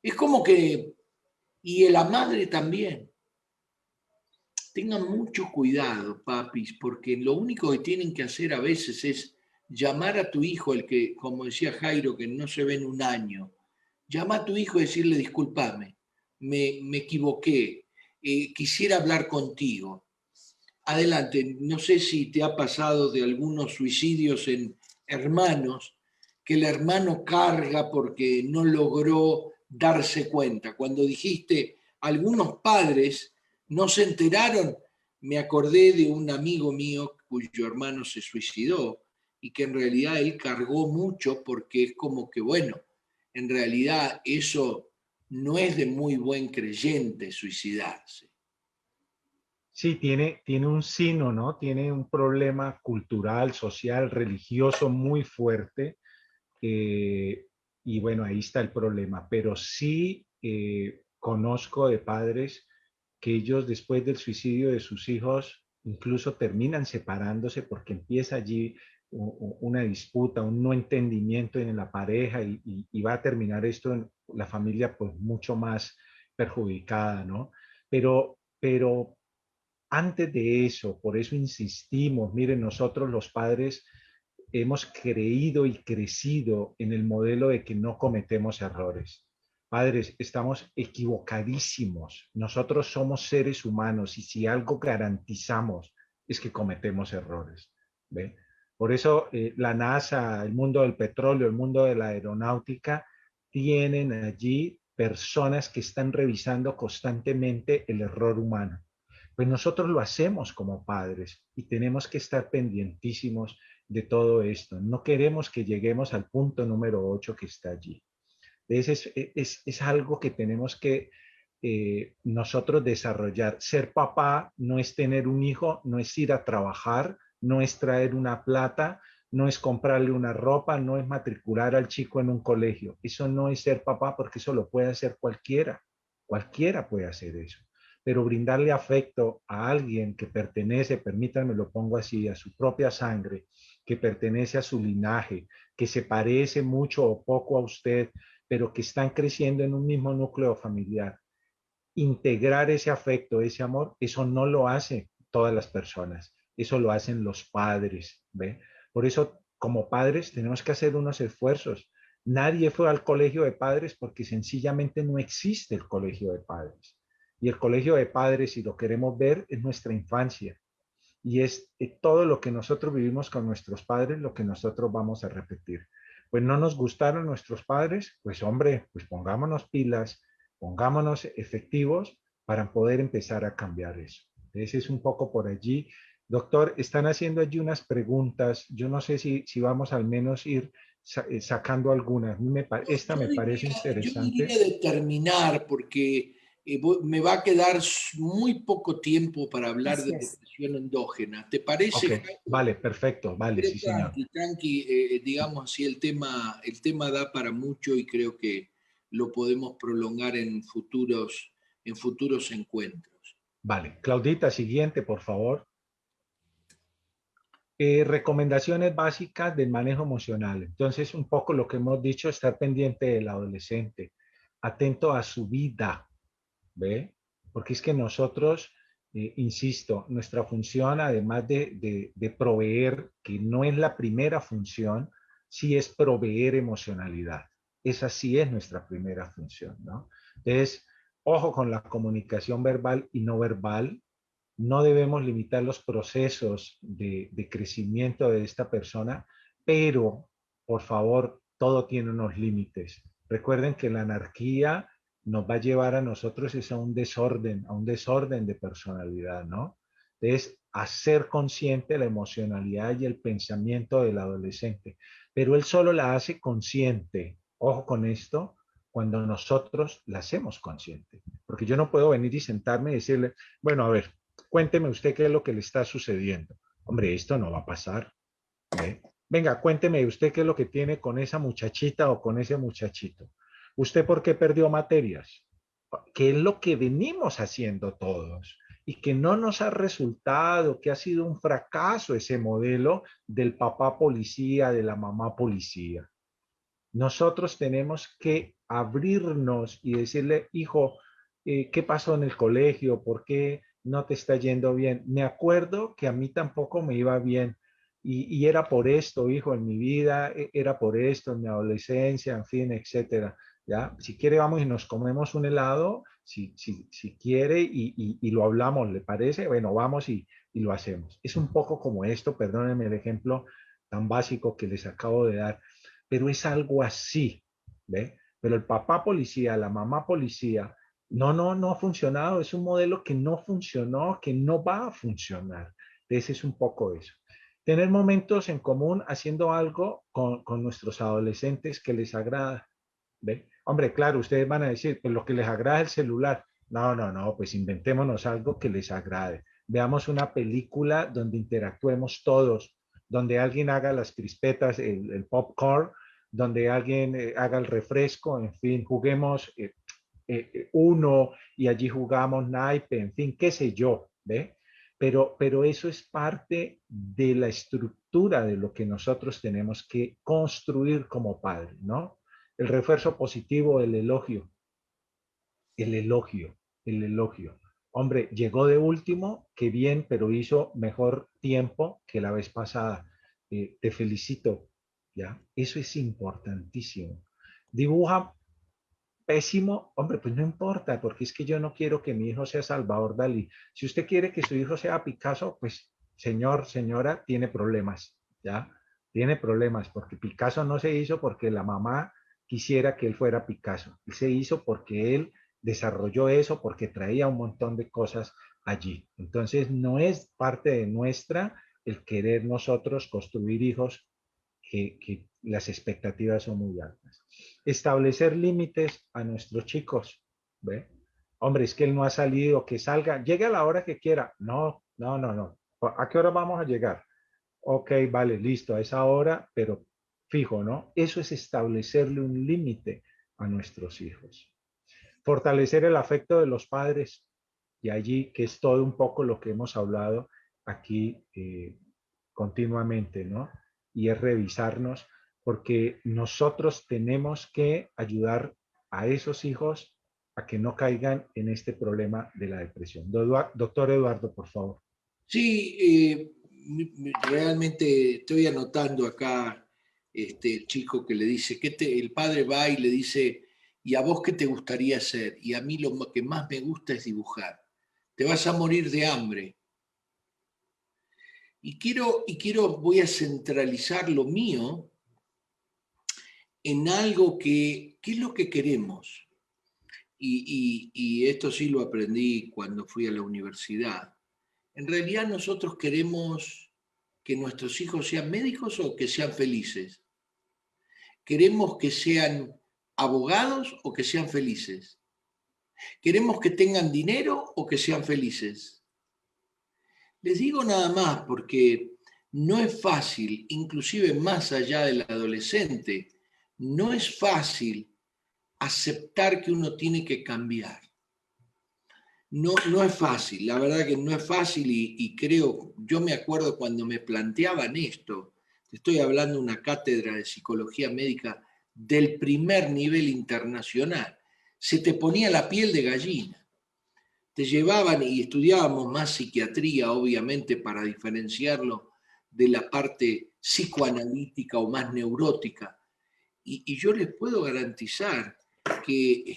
Es como que, y la madre también. Tengan mucho cuidado, papis, porque lo único que tienen que hacer a veces es llamar a tu hijo, el que, como decía Jairo, que no se ve en un año. Llama a tu hijo y decirle, discúlpame, me equivoqué, quisiera hablar contigo. Adelante, no sé si te ha pasado de algunos suicidios en hermanos, que el hermano carga porque no logró darse cuenta. Cuando dijiste, algunos padres no se enteraron, me acordé de un amigo mío cuyo hermano se suicidó y que en realidad él cargó mucho porque es como que, bueno, en realidad eso no es de muy buen creyente suicidarse. Sí, tiene un sino, ¿no? Tiene un problema cultural, social, religioso muy fuerte. eh, y bueno, ahí está el problema. Pero sí conozco de padres que ellos después del suicidio de sus hijos incluso terminan separándose porque empieza allí una disputa, un no entendimiento en la pareja y va a terminar esto en la familia pues mucho más perjudicada, ¿no? Pero antes de eso, por eso insistimos, miren, nosotros los padres hemos creído y crecido en el modelo de que no cometemos errores. Padres, estamos equivocadísimos. Nosotros somos seres humanos y si algo garantizamos es que cometemos errores. ¿Ve? Por eso la NASA, el mundo del petróleo, el mundo de la aeronáutica, tienen allí personas que están revisando constantemente el error humano. Pues nosotros lo hacemos como padres y tenemos que estar pendientísimos de todo esto. No queremos que lleguemos al punto número 8 que está allí. Es algo que tenemos que nosotros desarrollar. Ser papá no es tener un hijo, no es ir a trabajar, no es traer una plata, no es comprarle una ropa, no es matricular al chico en un colegio. Eso no es ser papá porque eso lo puede hacer cualquiera. Cualquiera puede hacer eso. Pero brindarle afecto a alguien que pertenece, permítanme lo pongo así, a su propia sangre, que pertenece a su linaje, que se parece mucho o poco a usted, pero que están creciendo en un mismo núcleo familiar. Integrar ese afecto, ese amor, eso no lo hacen todas las personas, eso lo hacen los padres, ¿ve? Por eso, como padres, tenemos que hacer unos esfuerzos. Nadie fue al colegio de padres porque sencillamente no existe el colegio de padres. Y el colegio de padres, si lo queremos ver, es nuestra infancia. Y es todo lo que nosotros vivimos con nuestros padres, lo que nosotros vamos a repetir. Pues no nos gustaron nuestros padres, pues hombre, pues pongámonos pilas, pongámonos efectivos para poder empezar a cambiar eso. Ese es un poco por allí. Doctor, están haciendo allí unas preguntas. Yo no sé si vamos al menos ir sacando algunas. Esta me parece Yo interesante. diría de terminar porque me va a quedar muy poco tiempo para hablar de Así es. depresión endógena. ¿Te Ok, parece, Jairo? vale, perfecto, vale, Pero sí, señor. tranqui, tranqui, digamos así, el tema da para mucho y creo que lo podemos prolongar en futuros encuentros. Vale, Claudita, siguiente, por favor. Recomendaciones básicas del manejo emocional. Entonces, un poco lo que hemos dicho, estar pendiente del adolescente, atento a su vida, ¿ve? Porque es que nosotros, insisto, nuestra función, además de proveer, que no es la primera función, sí es proveer emocionalidad. Esa sí es nuestra primera función, ¿no? Entonces, Ojo con la comunicación verbal y no verbal. No debemos limitar los procesos de crecimiento de esta persona, pero por favor, todo tiene unos límites. Recuerden que la anarquía nos va a llevar a nosotros es a un desorden de personalidad, ¿no? Es hacer consciente la emocionalidad y el pensamiento del adolescente, pero él solo la hace consciente. Ojo con esto, cuando nosotros la hacemos consciente, porque yo no puedo venir y sentarme y decirle, bueno, a ver, cuénteme usted qué es lo que le está sucediendo. Hombre, esto no va a pasar. ¿Eh? Venga, cuénteme usted qué es lo que tiene con esa muchachita o con ese muchachito. ¿Usted por qué perdió materias? ¿Qué es lo que venimos haciendo todos? Y que no nos ha resultado, que ha sido un fracaso ese modelo del papá policía, de la mamá policía. Nosotros tenemos que abrirnos y decirle, hijo, ¿qué pasó en el colegio? ¿Por qué no te está yendo bien? Me acuerdo que a mí tampoco me iba bien y era por esto, hijo, en mi vida, era por esto, en mi adolescencia, en fin, etcétera. ¿Ya? Si quiere, vamos y nos comemos un helado, si quiere, y lo hablamos, ¿le parece? Bueno, vamos y lo hacemos. Es un poco como esto, perdónenme el ejemplo tan básico que les acabo de dar, pero es algo así, ¿ve? Pero el papá policía, la mamá policía, no ha funcionado, es un modelo que no funcionó, que no va a funcionar. Ese es un poco eso. Tener momentos en común haciendo algo con nuestros adolescentes que les agrada, ¿ve? Hombre, claro, ustedes van a decir, pues lo que les agrada es el celular. No, pues inventémonos algo que les agrade. Veamos una película donde interactuemos todos, donde alguien haga las crispetas, el popcorn, donde alguien haga el refresco, en fin, juguemos uno y allí jugamos naipe, en fin, qué sé yo, ¿ve? Pero eso es parte de la estructura de lo que nosotros tenemos que construir como padres, ¿no? El refuerzo positivo, el elogio, el elogio. Hombre, llegó de último, qué bien, pero hizo mejor tiempo que la vez pasada. Te felicito, ¿ya? Eso es importantísimo. Dibuja pésimo, hombre, pues no importa, porque es que yo no quiero que mi hijo sea Salvador Dalí. Si usted quiere que su hijo sea Picasso, pues señor, señora, tiene problemas, ¿ya? Tiene problemas, porque Picasso no se hizo porque la mamá quisiera que él fuera Picasso. Él se hizo porque él desarrolló eso, porque traía un montón de cosas allí. Entonces, no es parte de nuestra el querer nosotros construir hijos que las expectativas son muy altas. Establecer límites a nuestros chicos, ¿ve? Hombre, es que él no ha salido, que salga, llegue a la hora que quiera. No. ¿A qué hora vamos a llegar? Ok, vale, listo, a esa hora, pero fijo, ¿no? Eso es establecerle un límite a nuestros hijos. Fortalecer el afecto de los padres, y allí que es todo un poco lo que hemos hablado aquí continuamente, ¿no? Y es revisarnos, porque nosotros tenemos que ayudar a esos hijos a que no caigan en este problema de la depresión. Doctor Eduardo, por favor. Sí, realmente estoy anotando acá el chico que le dice, el padre va y le dice, ¿y a vos qué te gustaría hacer? Y a mí lo que más me gusta es dibujar. Te vas a morir de hambre. Voy a centralizar lo mío en algo ¿qué es lo que queremos? Y esto sí lo aprendí cuando fui a la universidad. En realidad nosotros queremos que nuestros hijos sean médicos o que sean felices. Queremos que sean abogados o que sean felices. Queremos que tengan dinero o que sean felices. Les digo nada más porque no es fácil, inclusive más allá del adolescente, no es fácil aceptar que uno tiene que cambiar. No es fácil, la verdad que no es fácil y creo, yo me acuerdo cuando me planteaban esto, estoy hablando de una cátedra de psicología médica del primer nivel internacional, se te ponía la piel de gallina, te llevaban y estudiábamos más psiquiatría, obviamente, para diferenciarlo de la parte psicoanalítica o más neurótica, y yo les puedo garantizar que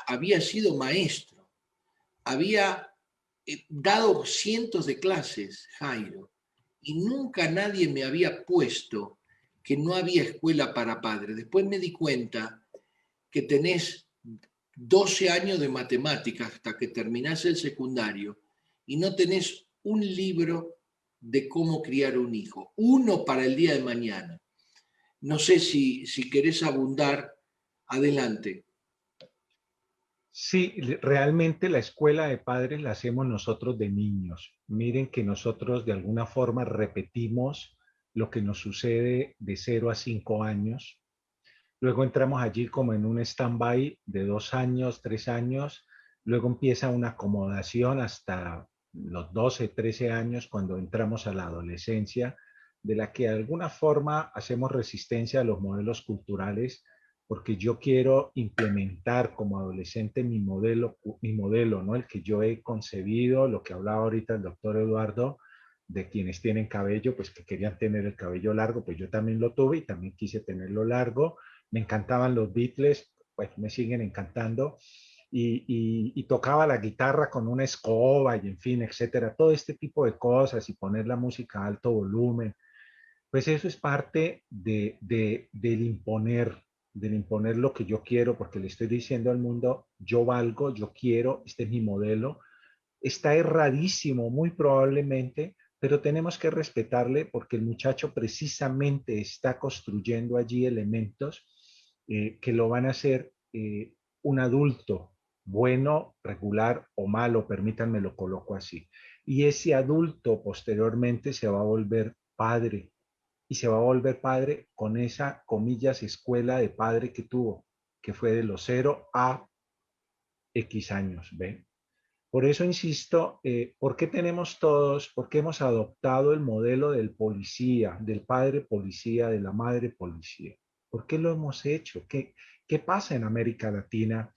había sido maestro, había dado cientos de clases, Jairo, y nunca nadie me había puesto que no había escuela para padres. Después me di cuenta que tenés 12 años de matemáticas hasta que terminás el secundario y no tenés un libro de cómo criar un hijo, uno para el día de mañana. No sé si querés abundar, adelante. Sí, realmente la escuela de padres la hacemos nosotros de niños. Miren que nosotros de alguna forma repetimos lo que nos sucede de 0 a 5 años. Luego entramos allí como en un stand-by de 2 años, 3 años. Luego empieza una acomodación hasta los 12, 13 años cuando entramos a la adolescencia, de la que de alguna forma hacemos resistencia a los modelos culturales, porque yo quiero implementar como adolescente mi modelo, ¿no? El que yo he concebido, lo que hablaba ahorita el doctor Eduardo, de quienes tienen cabello, pues que querían tener el cabello largo, pues yo también lo tuve y también quise tenerlo largo. Me encantaban los Beatles, pues me siguen encantando, y tocaba la guitarra con una escoba y en fin, etcétera, todo este tipo de cosas y poner la música a alto volumen, pues eso es parte del imponer lo que yo quiero, porque le estoy diciendo al mundo, yo valgo, yo quiero, este es mi modelo. Está erradísimo, muy probablemente, pero tenemos que respetarle porque el muchacho precisamente está construyendo allí elementos que lo van a hacer un adulto bueno, regular o malo, permítanme lo coloco así. Y ese adulto posteriormente se va a volver padre, y se va a volver padre con esa, comillas, escuela de padre que tuvo, que fue de los 0 a X años, ¿ven? Por eso insisto, ¿por qué tenemos todos, por qué hemos adoptado el modelo del policía, del padre policía, de la madre policía? ¿Por qué lo hemos hecho? ¿Qué pasa en América Latina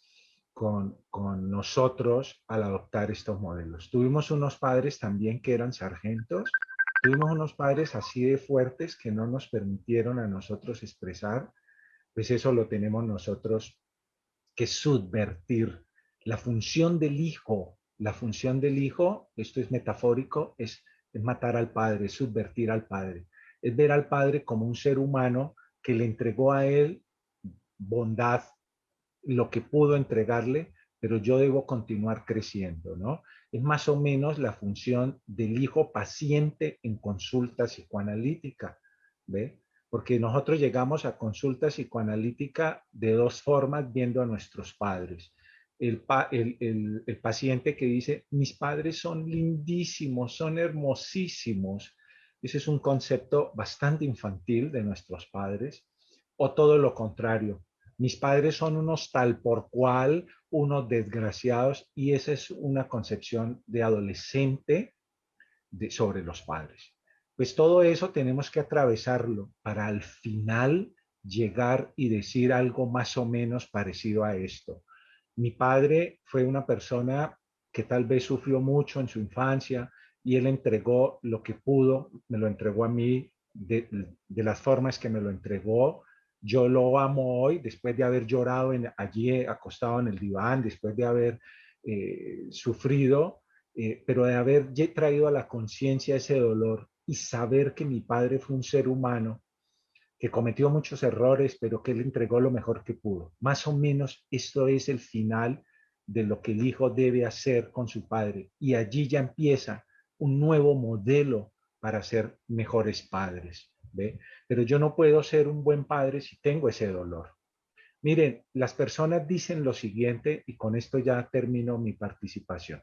con nosotros al adoptar estos modelos? Tuvimos unos padres también que eran sargentos, tuvimos unos padres así de fuertes que no nos permitieron a nosotros expresar, pues eso lo tenemos nosotros que subvertir. La función del hijo, esto es metafórico, es matar al padre, es subvertir al padre, es ver al padre como un ser humano que le entregó a él bondad, lo que pudo entregarle, pero yo debo continuar creciendo, ¿no? Es más o menos la función del hijo paciente en consulta psicoanalítica, ¿ve? Porque nosotros llegamos a consulta psicoanalítica de dos formas viendo a nuestros padres. El paciente que dice, mis padres son lindísimos, son hermosísimos. Ese es un concepto bastante infantil de nuestros padres. O todo lo contrario, mis padres son unos tal por cual, unos desgraciados, y esa es una concepción de adolescente sobre los padres. Pues todo eso tenemos que atravesarlo para al final llegar y decir algo más o menos parecido a esto. Mi padre fue una persona que tal vez sufrió mucho en su infancia y él entregó lo que pudo, me lo entregó a mí de las formas que me lo entregó. Yo lo amo hoy después de haber llorado allí acostado en el diván, después de haber sufrido, pero de haber traído a la conciencia ese dolor y saber que mi padre fue un ser humano que cometió muchos errores, pero que él entregó lo mejor que pudo. Más o menos esto es el final de lo que el hijo debe hacer con su padre. Y allí ya empieza un nuevo modelo para ser mejores padres, ¿ve? Pero yo no puedo ser un buen padre si tengo ese dolor. Miren, las personas dicen lo siguiente, y con esto ya termino mi participación.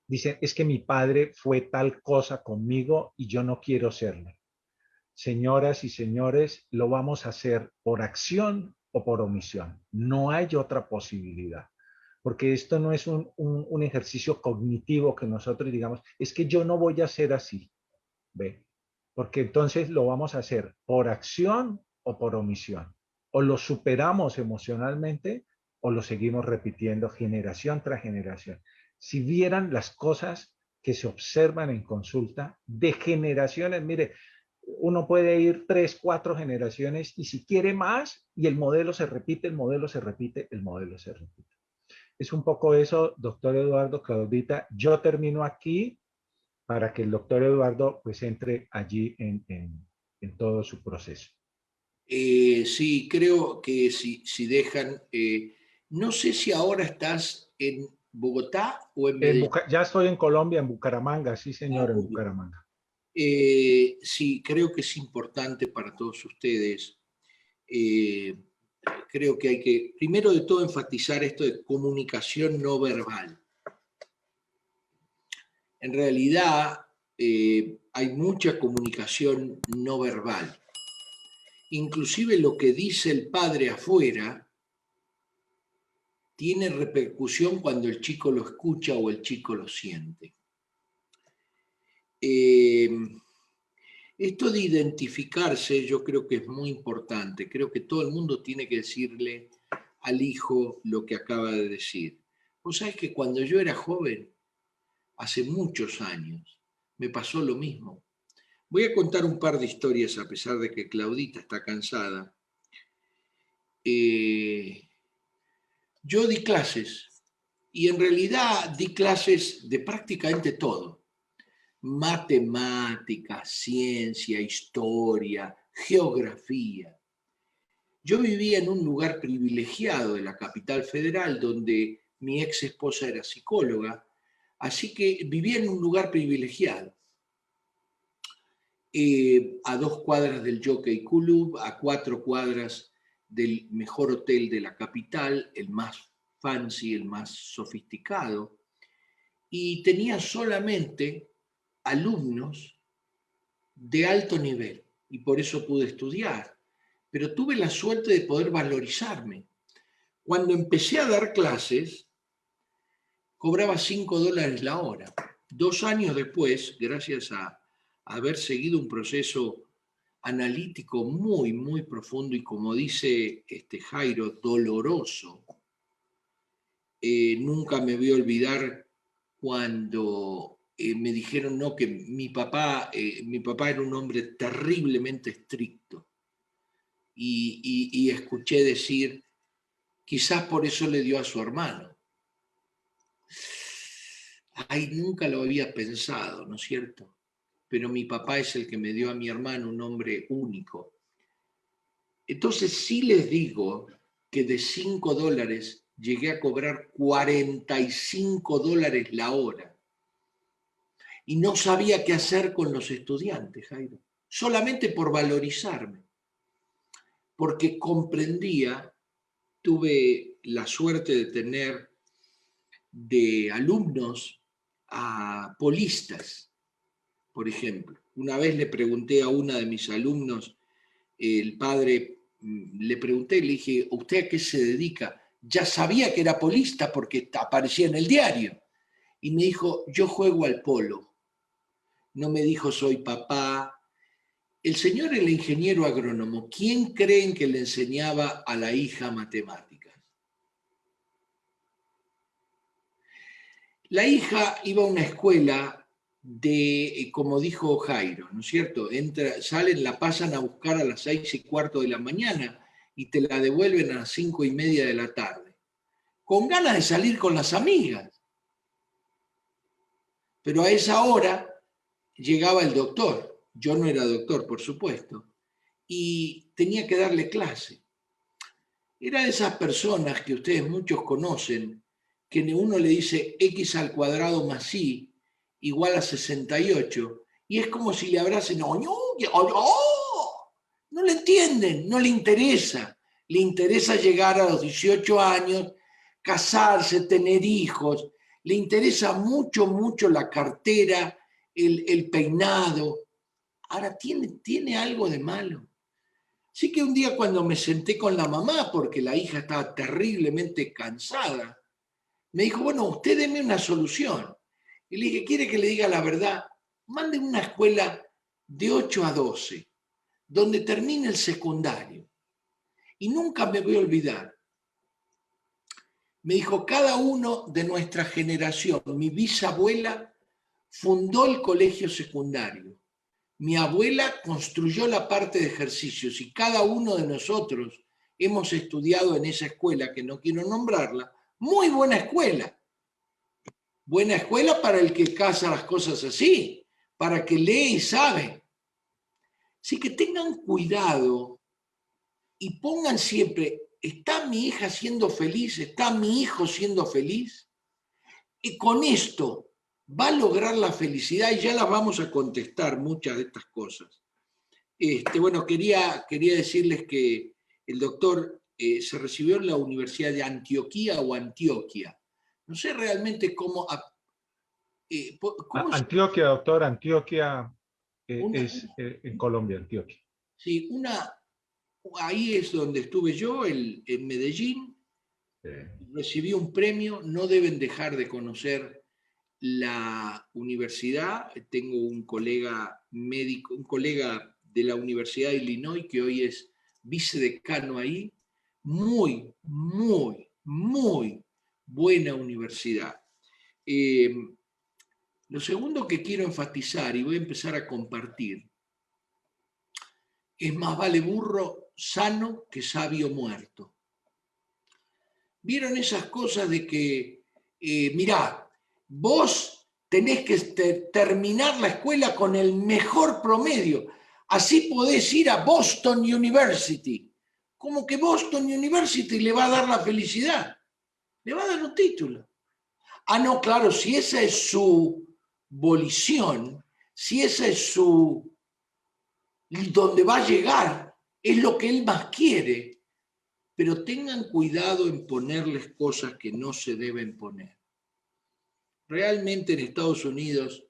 Dicen, es que mi padre fue tal cosa conmigo y yo no quiero serlo. Señoras y señores, lo vamos a hacer por acción o por omisión. No hay otra posibilidad, porque esto no es un ejercicio cognitivo que nosotros digamos, es que yo no voy a ser así, ¿ve? Porque entonces lo vamos a hacer por acción o por omisión. O lo superamos emocionalmente o lo seguimos repitiendo generación tras generación. Si vieran las cosas que se observan en consulta de generaciones, mire, uno puede ir 3, 4 generaciones y si quiere más, y el modelo se repite, el modelo se repite, el modelo se repite. Es un poco eso, doctor Eduardo, Claudita. Yo termino aquí para que el doctor Eduardo pues entre allí en todo su proceso. Sí, creo que si dejan, no sé si ahora estás en Bogotá o en Medellín. Ya estoy en Colombia, en Bucaramanga, sí Ah, señor, en muy bien. Bucaramanga. Sí, creo que es importante para todos ustedes. Creo que hay que, primero de todo, enfatizar esto de comunicación no verbal. En realidad, hay mucha comunicación no verbal. Inclusive lo que dice el padre afuera tiene repercusión cuando el chico lo escucha o el chico lo siente. Esto de identificarse yo creo que es muy importante. Creo que todo el mundo tiene que decirle al hijo lo que acaba de decir. Vos sabés que cuando yo era joven, hace muchos años, me pasó lo mismo. Voy a contar un par de historias a pesar de que Claudita está cansada. Yo di clases y en realidad di clases de prácticamente todo. Matemática, ciencia, historia, geografía. Yo vivía en un lugar privilegiado de la capital federal donde mi ex esposa era psicóloga, así que vivía en un lugar privilegiado. A 2 cuadras del Jockey Club, a 4 cuadras del mejor hotel de la capital, el más fancy, el más sofisticado, y tenía solamente alumnos de alto nivel, y por eso pude estudiar. Pero tuve la suerte de poder valorizarme. Cuando empecé a dar clases, cobraba $5 la hora. 2 años después, gracias a haber seguido un proceso analítico muy, muy profundo y, como dice Jairo, doloroso, nunca me voy a olvidar cuando me dijeron no, que mi papá era un hombre terriblemente estricto. Y escuché decir, quizás por eso le dio a su hermano. Ay, nunca lo había pensado, ¿no es cierto? Pero mi papá es el que me dio a mi hermano, un hombre único. Entonces sí les digo que de $5 llegué a cobrar $45 la hora. Y no sabía qué hacer con los estudiantes, Jairo, solamente por valorizarme. Porque comprendía, tuve la suerte de tener de alumnos a polistas, por ejemplo. Una vez le pregunté a una de mis alumnos, el padre, le pregunté, le dije, ¿usted a qué se dedica? Ya sabía que era polista porque aparecía en el diario. Y me dijo, yo juego al polo. No me dijo, soy papá. El señor era ingeniero agrónomo. ¿Quién creen que le enseñaba a la hija matemáticas? La hija iba a una escuela de, como dijo Jairo, ¿no es cierto? Salen, la pasan a buscar a las 6:15 de la mañana y te la devuelven a las 5:30 de la tarde, con ganas de salir con las amigas. Pero a esa hora llegaba el doctor. Yo no era doctor, por supuesto, y tenía que darle clase. Era de esas personas que ustedes muchos conocen, que uno le dice x al cuadrado más y igual a 68, y es como si le abracen, no le entienden, no le interesa. Le interesa llegar a los 18 años, casarse, tener hijos, le interesa mucho, mucho la cartera, el peinado. Ahora, ¿tiene algo de malo? Sí, que un día, cuando me senté con la mamá, porque la hija estaba terriblemente cansada, me dijo, bueno, usted deme una solución. Y le dije, ¿quiere que le diga la verdad? Mande una escuela de 8 a 12, donde termine el secundario. Y nunca me voy a olvidar. Me dijo, cada uno de nuestra generación, mi bisabuela fundó el colegio secundario. Mi abuela construyó la parte de ejercicios y cada uno de nosotros hemos estudiado en esa escuela, que no quiero nombrarla, muy buena escuela. Buena escuela para el que casa las cosas así, para que lee y sabe. Así que tengan cuidado y pongan siempre, ¿está mi hija siendo feliz? ¿Está mi hijo siendo feliz? Y con esto va a lograr la felicidad y ya las vamos a contestar muchas de estas cosas. Bueno, quería decirles que el doctor se recibió en la Universidad de Antioquia o Antioquia. No sé realmente cómo... Antioquia, doctor, Antioquia es en Colombia, Antioquia. Sí, ahí es donde estuve yo, en Medellín. Recibí un premio, no deben dejar de conocer la universidad. Tengo un colega médico, un colega de la Universidad de Illinois que hoy es vicedecano ahí. Muy, muy, muy buena universidad. Lo segundo que quiero enfatizar y voy a empezar a compartir es: más vale burro sano que sabio muerto. ¿Vieron esas cosas de que, mirá, vos tenés que terminar la escuela con el mejor promedio, así podés ir a Boston University? Como que Boston University le va a dar la felicidad, le va a dar un título. Ah, no, claro, si esa es su volición, si esa es donde va a llegar, es lo que él más quiere. Pero tengan cuidado en ponerles cosas que no se deben poner. Realmente en Estados Unidos,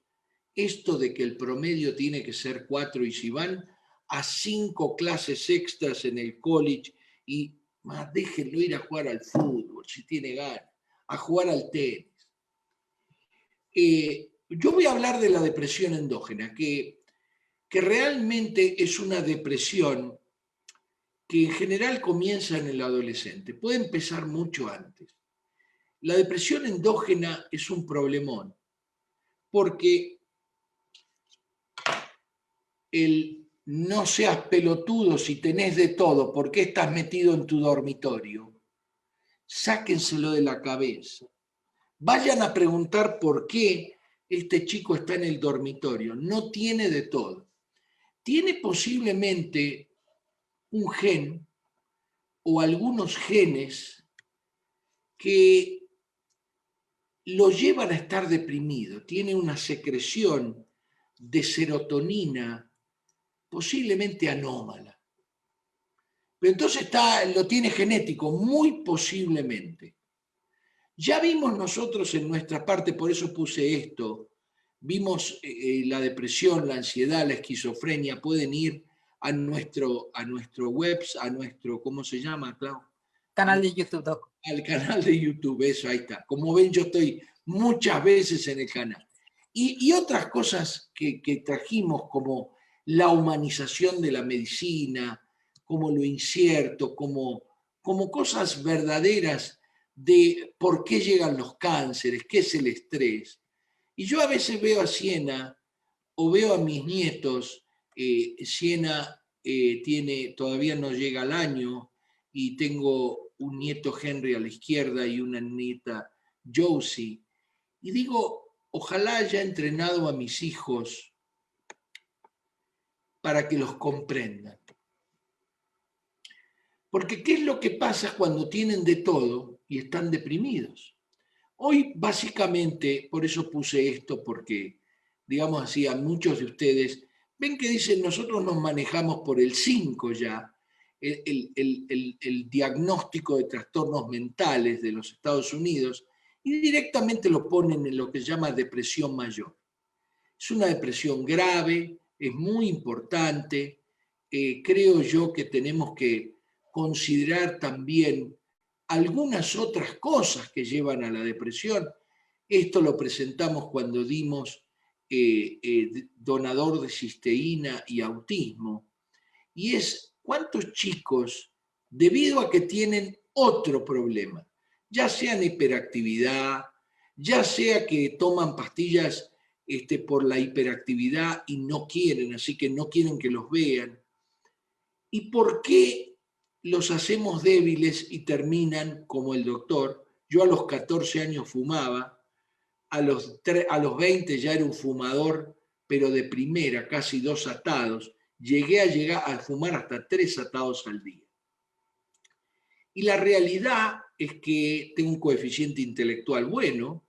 esto de que el promedio tiene que ser 4 y si van a 5 clases extras en el college y más déjenlo ir a jugar al fútbol si tiene ganas, a jugar al tenis. Yo voy a hablar de la depresión endógena, que realmente es una depresión que en general comienza en el adolescente, puede empezar mucho antes. La depresión endógena es un problemón, porque el no seas pelotudo si tenés de todo, ¿por qué estás metido en tu dormitorio? Sáquenselo de la cabeza. Vayan a preguntar por qué este chico está en el dormitorio. No tiene de todo. Tiene posiblemente un gen o algunos genes que lo llevan a estar deprimido. Tiene una secreción de serotonina posiblemente anómala. Pero entonces lo tiene genético, muy posiblemente. Ya vimos nosotros en nuestra parte, por eso puse esto, vimos la depresión, la ansiedad, la esquizofrenia, pueden ir a nuestro web, a nuestro, ¿cómo se llama, Clau? Canal de YouTube, Doc. Al canal de YouTube, eso, ahí está. Como ven, yo estoy muchas veces en el canal. Y otras cosas que trajimos, como la humanización de la medicina, como lo incierto, como cosas verdaderas de por qué llegan los cánceres, qué es el estrés. Y yo a veces veo a Siena o veo a mis nietos. Siena todavía no llega al año y tengo un nieto Henry a la izquierda y una nieta Josie. Y digo, ojalá haya entrenado a mis hijos para que los comprendan. Porque ¿qué es lo que pasa cuando tienen de todo y están deprimidos? Hoy, básicamente, por eso puse esto, porque, digamos así, a muchos de ustedes, ven que dicen, nosotros nos manejamos por el 5 ya, el diagnóstico de trastornos mentales de los Estados Unidos, y directamente lo ponen en lo que se llama depresión mayor. Es una depresión grave, es muy importante. Creo yo que tenemos que considerar también algunas otras cosas que llevan a la depresión. Esto lo presentamos cuando dimos donador de cisteína y autismo. Y es cuántos chicos, debido a que tienen otro problema, ya sea en hiperactividad, ya sea que toman pastillas por la hiperactividad y no quieren, así que no quieren que los vean. ¿Y por qué los hacemos débiles y terminan como el doctor? Yo a los 14 años fumaba, a los 20 ya era un fumador, pero de primera, casi 2 atados. Llegué a fumar hasta 3 atados al día. Y la realidad es que tengo un coeficiente intelectual bueno,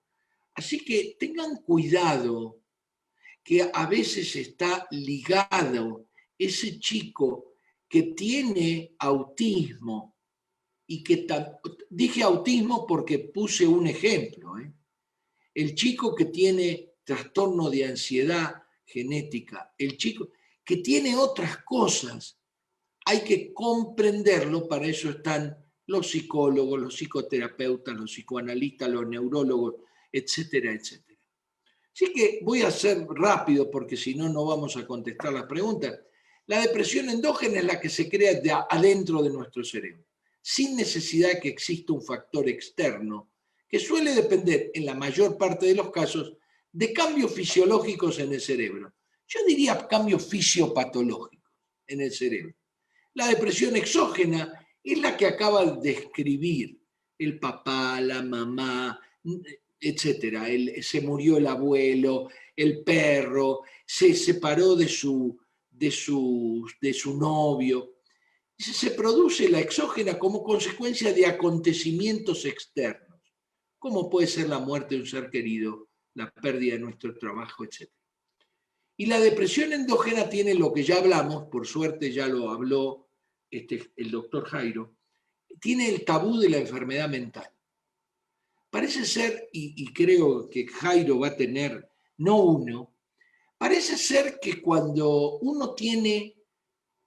así que tengan cuidado que a veces está ligado ese chico que tiene autismo y que dije autismo porque puse un ejemplo, ¿eh? El chico que tiene trastorno de ansiedad genética, el chico que tiene otras cosas, hay que comprenderlo, para eso están los psicólogos, los psicoterapeutas, los psicoanalistas, los neurólogos, etcétera, etcétera. Así que voy a ser rápido porque si no, no vamos a contestar las preguntas. La depresión endógena es la que se crea de adentro de nuestro cerebro, sin necesidad de que exista un factor externo, que suele depender, en la mayor parte de los casos, de cambios fisiológicos en el cerebro. Yo diría cambios fisiopatológicos en el cerebro. La depresión exógena es la que acaba de describir el papá, la mamá, etcétera. Se murió el abuelo, el perro, se separó de su novio. Se produce la exógena como consecuencia de acontecimientos externos, como puede ser la muerte de un ser querido, la pérdida de nuestro trabajo, etc. Y la depresión endógena tiene lo que ya hablamos, por suerte ya lo habló el doctor Jairo, tiene el tabú de la enfermedad mental. Parece ser, y creo que Jairo va a tener, no uno, parece ser que cuando uno tiene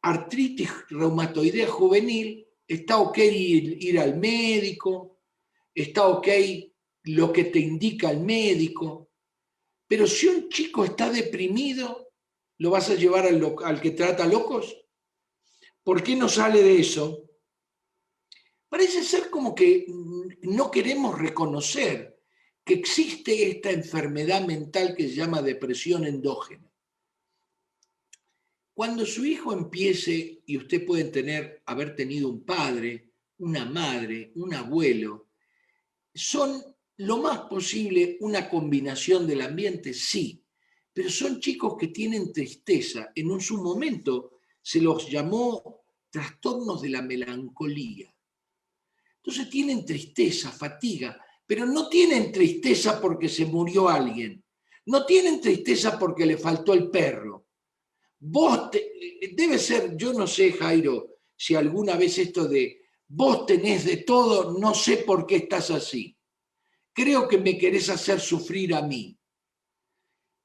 artritis reumatoidea juvenil, está ok ir al médico, está ok lo que te indica el médico, pero si un chico está deprimido, ¿lo vas a llevar al que trata locos? ¿Por qué no sale de eso? Parece ser como que no queremos reconocer que existe esta enfermedad mental que se llama depresión endógena. Cuando su hijo empiece, y usted puede haber tenido un padre, una madre, un abuelo, ¿son lo más posible una combinación del ambiente? Sí, pero son chicos que tienen tristeza. En su momento se los llamó trastornos de la melancolía. Entonces tienen tristeza, fatiga, pero no tienen tristeza porque se murió alguien, no tienen tristeza porque le faltó el perro. Debe ser, yo no sé, Jairo, si alguna vez esto de vos tenés de todo, no sé por qué estás así. Creo que me querés hacer sufrir a mí.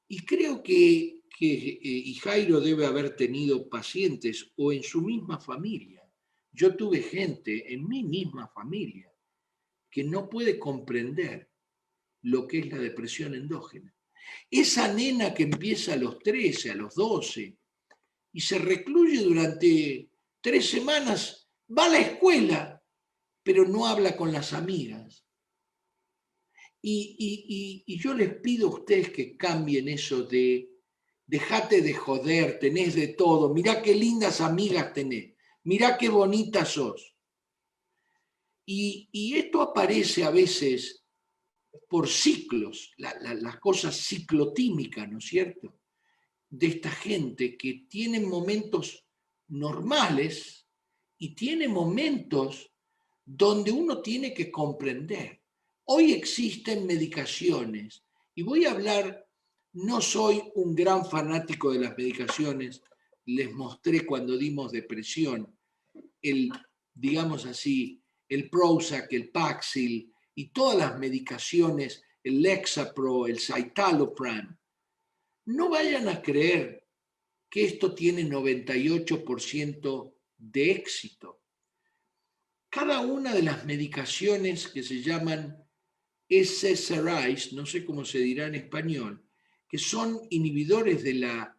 Y creo que y Jairo debe haber tenido pacientes o en su misma familia. Yo tuve gente en mi misma familia que no puede comprender lo que es la depresión endógena. Esa nena que empieza a los 13, a los 12, y se recluye durante 3 semanas, va a la escuela, pero no habla con las amigas. Y yo les pido a ustedes que cambien eso de dejate de joder, tenés de todo, mirá qué lindas amigas tenés, mirá qué bonita sos. Y esto aparece a veces por ciclos, las cosas ciclotímicas, ¿no es cierto? De esta gente que tiene momentos normales y tiene momentos donde uno tiene que comprender. Hoy existen medicaciones y voy a hablar, no soy un gran fanático de las medicaciones, les mostré cuando dimos depresión, digamos así, el Prozac, el Paxil y todas las medicaciones, el Lexapro, el Citalopram. No vayan a creer que esto tiene 98% de éxito. Cada una de las medicaciones que se llaman SSRIs, no sé cómo se dirá en español, que son inhibidores de la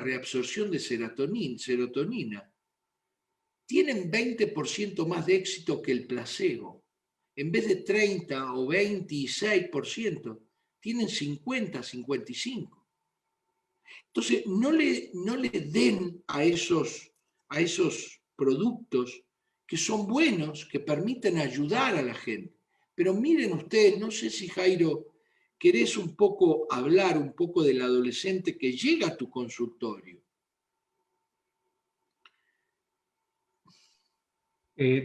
reabsorción de serotonina, tienen 20% más de éxito que el placebo. En vez de 30 o 26%, tienen 50, 55%. Entonces, no le den a esos productos que son buenos, que permiten ayudar a la gente. Pero miren ustedes, no sé si Jairo, querés un poco hablar un poco del adolescente que llega a tu consultorio.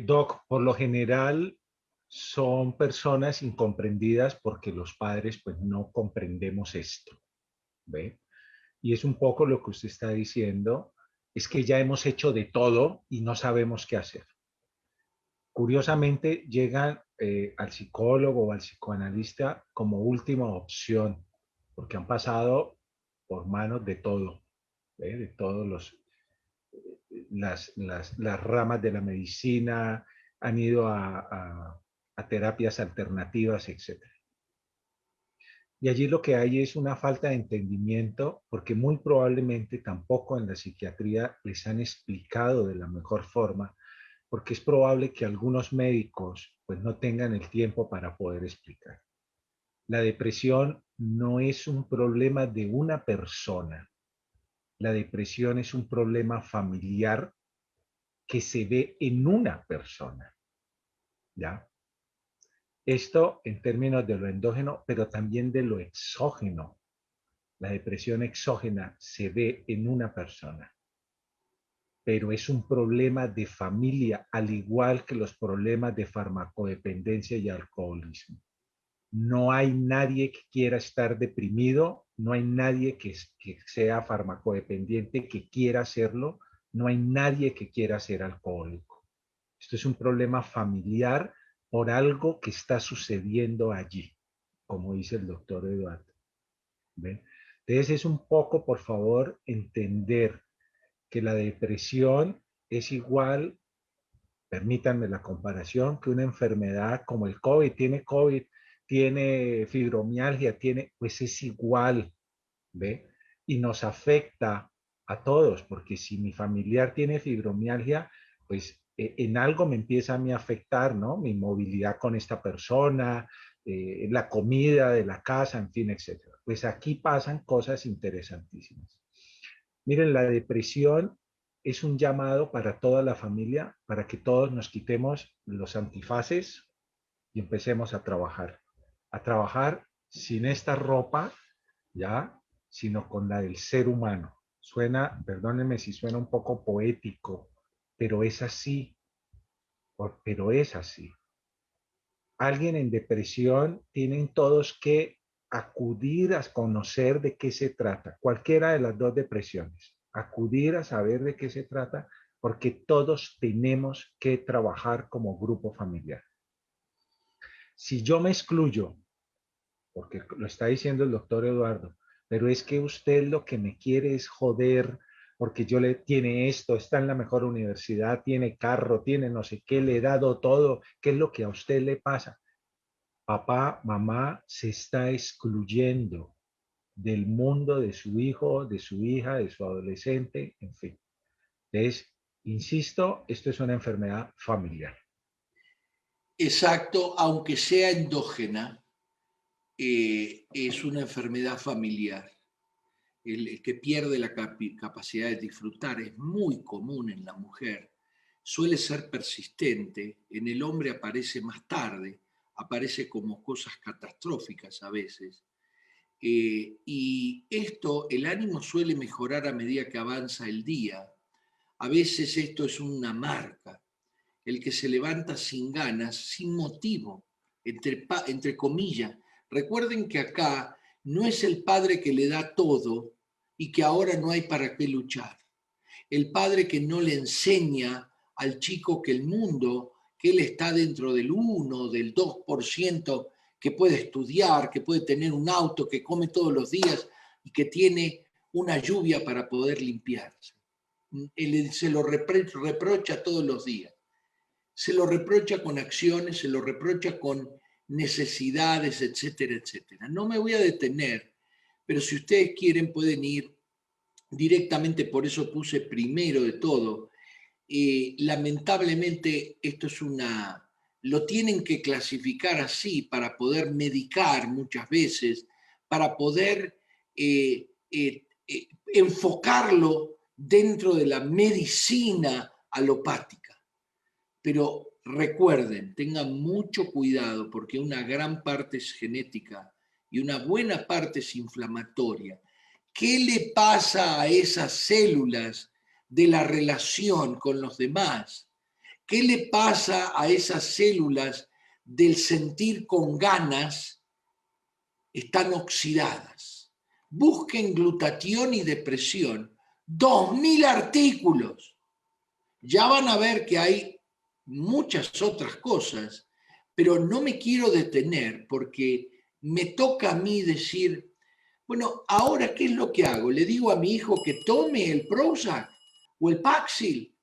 Doc, por lo general son personas incomprendidas porque los padres pues no comprendemos esto, ¿ve? Y es un poco lo que usted está diciendo, es que ya hemos hecho de todo y no sabemos qué hacer. Curiosamente llegan al psicólogo o al psicoanalista como última opción, porque han pasado por manos de todo, ¿ve? De todos las ramas de la medicina, han ido a terapias alternativas, etc. Y allí lo que hay es una falta de entendimiento, porque muy probablemente tampoco en la psiquiatría les han explicado de la mejor forma, porque es probable que algunos médicos pues no tengan el tiempo para poder explicar. La depresión no es un problema de una persona. La depresión es un problema familiar que se ve en una persona, ¿ya? Esto en términos de lo endógeno, pero también de lo exógeno. La depresión exógena se ve en una persona, pero es un problema de familia, al igual que los problemas de farmacodependencia y alcoholismo. No hay nadie que quiera estar deprimido, no hay nadie que sea farmacodependiente que quiera hacerlo, no hay nadie que quiera ser alcohólico. Esto es un problema familiar por algo que está sucediendo allí, como dice el doctor Eduardo. ¿Ven? Entonces es un poco, por favor, entender que la depresión es igual, permítanme la comparación, que una enfermedad como el COVID, tiene fibromialgia, pues es igual, ¿ve? Y nos afecta a todos, porque si mi familiar tiene fibromialgia, pues en algo me empieza a mí a afectar, ¿no? Mi movilidad con esta persona, la comida de la casa, en fin, etcétera. Pues aquí pasan cosas interesantísimas. Miren, la depresión es un llamado para toda la familia, para que todos nos quitemos los antifaces y empecemos a trabajar sin esta ropa, ¿ya? Sino con la del ser humano. Suena, perdónenme si suena un poco poético, pero es así, pero es así. Alguien en depresión tienen todos que acudir a conocer de qué se trata, cualquiera de las dos depresiones, acudir a saber de qué se trata, porque todos tenemos que trabajar como grupo familiar. Si yo me excluyo, porque lo está diciendo el doctor Eduardo, pero es que usted lo que me quiere es joder, porque tiene esto, está en la mejor universidad, tiene carro, tiene no sé qué, le he dado todo, ¿qué es lo que a usted le pasa? Papá, mamá se está excluyendo del mundo de su hijo, de su hija, de su adolescente, en fin. Entonces, insisto, esto es una enfermedad familiar. Exacto, aunque sea endógena, es una enfermedad familiar. El que pierde la capacidad de disfrutar es muy común en la mujer, suele ser persistente, en el hombre aparece más tarde, aparece como cosas catastróficas a veces. Y esto, el ánimo suele mejorar a medida que avanza el día. A veces esto es una marca, el que se levanta sin ganas, sin motivo, entre comillas. Recuerden que acá no es el padre que le da todo y que ahora no hay para qué luchar. El padre que no le enseña al chico que el mundo, que él está dentro del 1, del 2%, que puede estudiar, que puede tener un auto, que come todos los días y que tiene una lluvia para poder limpiarse. Él se lo reprocha todos los días. Se lo reprocha con acciones, se lo reprocha con necesidades, etcétera, etcétera. No me voy a detener, pero si ustedes quieren pueden ir directamente, por eso puse primero de todo. Lamentablemente esto es lo tienen que clasificar así para poder medicar muchas veces, para poder enfocarlo dentro de la medicina alopática. Pero recuerden, tengan mucho cuidado porque una gran parte es genética y una buena parte es inflamatoria. ¿Qué le pasa a esas células de la relación con los demás? ¿Qué le pasa a esas células del sentir con ganas? Están oxidadas. Busquen glutatión y depresión. 2000 artículos. Ya van a ver que hay muchas otras cosas, pero no me quiero detener porque me toca a mí decir, bueno, ahora, ¿qué es lo que hago? ¿Le digo a mi hijo que tome el Prozac o el Paxil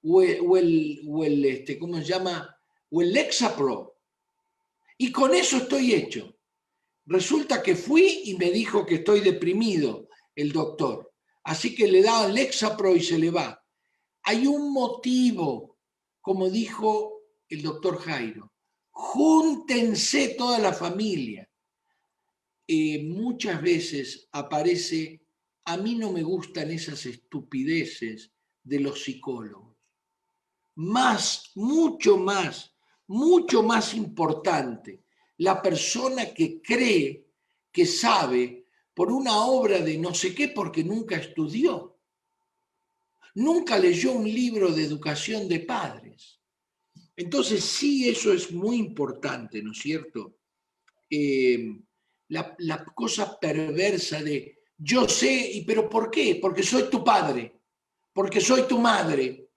o el ¿cómo se llama? O el Lexapro? Y con eso estoy hecho. Resulta que fui y me dijo que estoy deprimido el doctor. Así que le da Lexapro y se le va. Hay un motivo, como dijo el doctor Jairo. Júntense toda la familia. Muchas veces aparece, a mí no me gustan esas estupideces de los psicólogos. Mucho más importante, la persona que cree que sabe por una obra de no sé qué porque nunca estudió. Nunca leyó un libro de educación de padres. Entonces sí, eso es muy importante, ¿no es cierto? La cosa perversa de yo sé, pero ¿por qué? Porque soy tu padre, porque soy tu madre.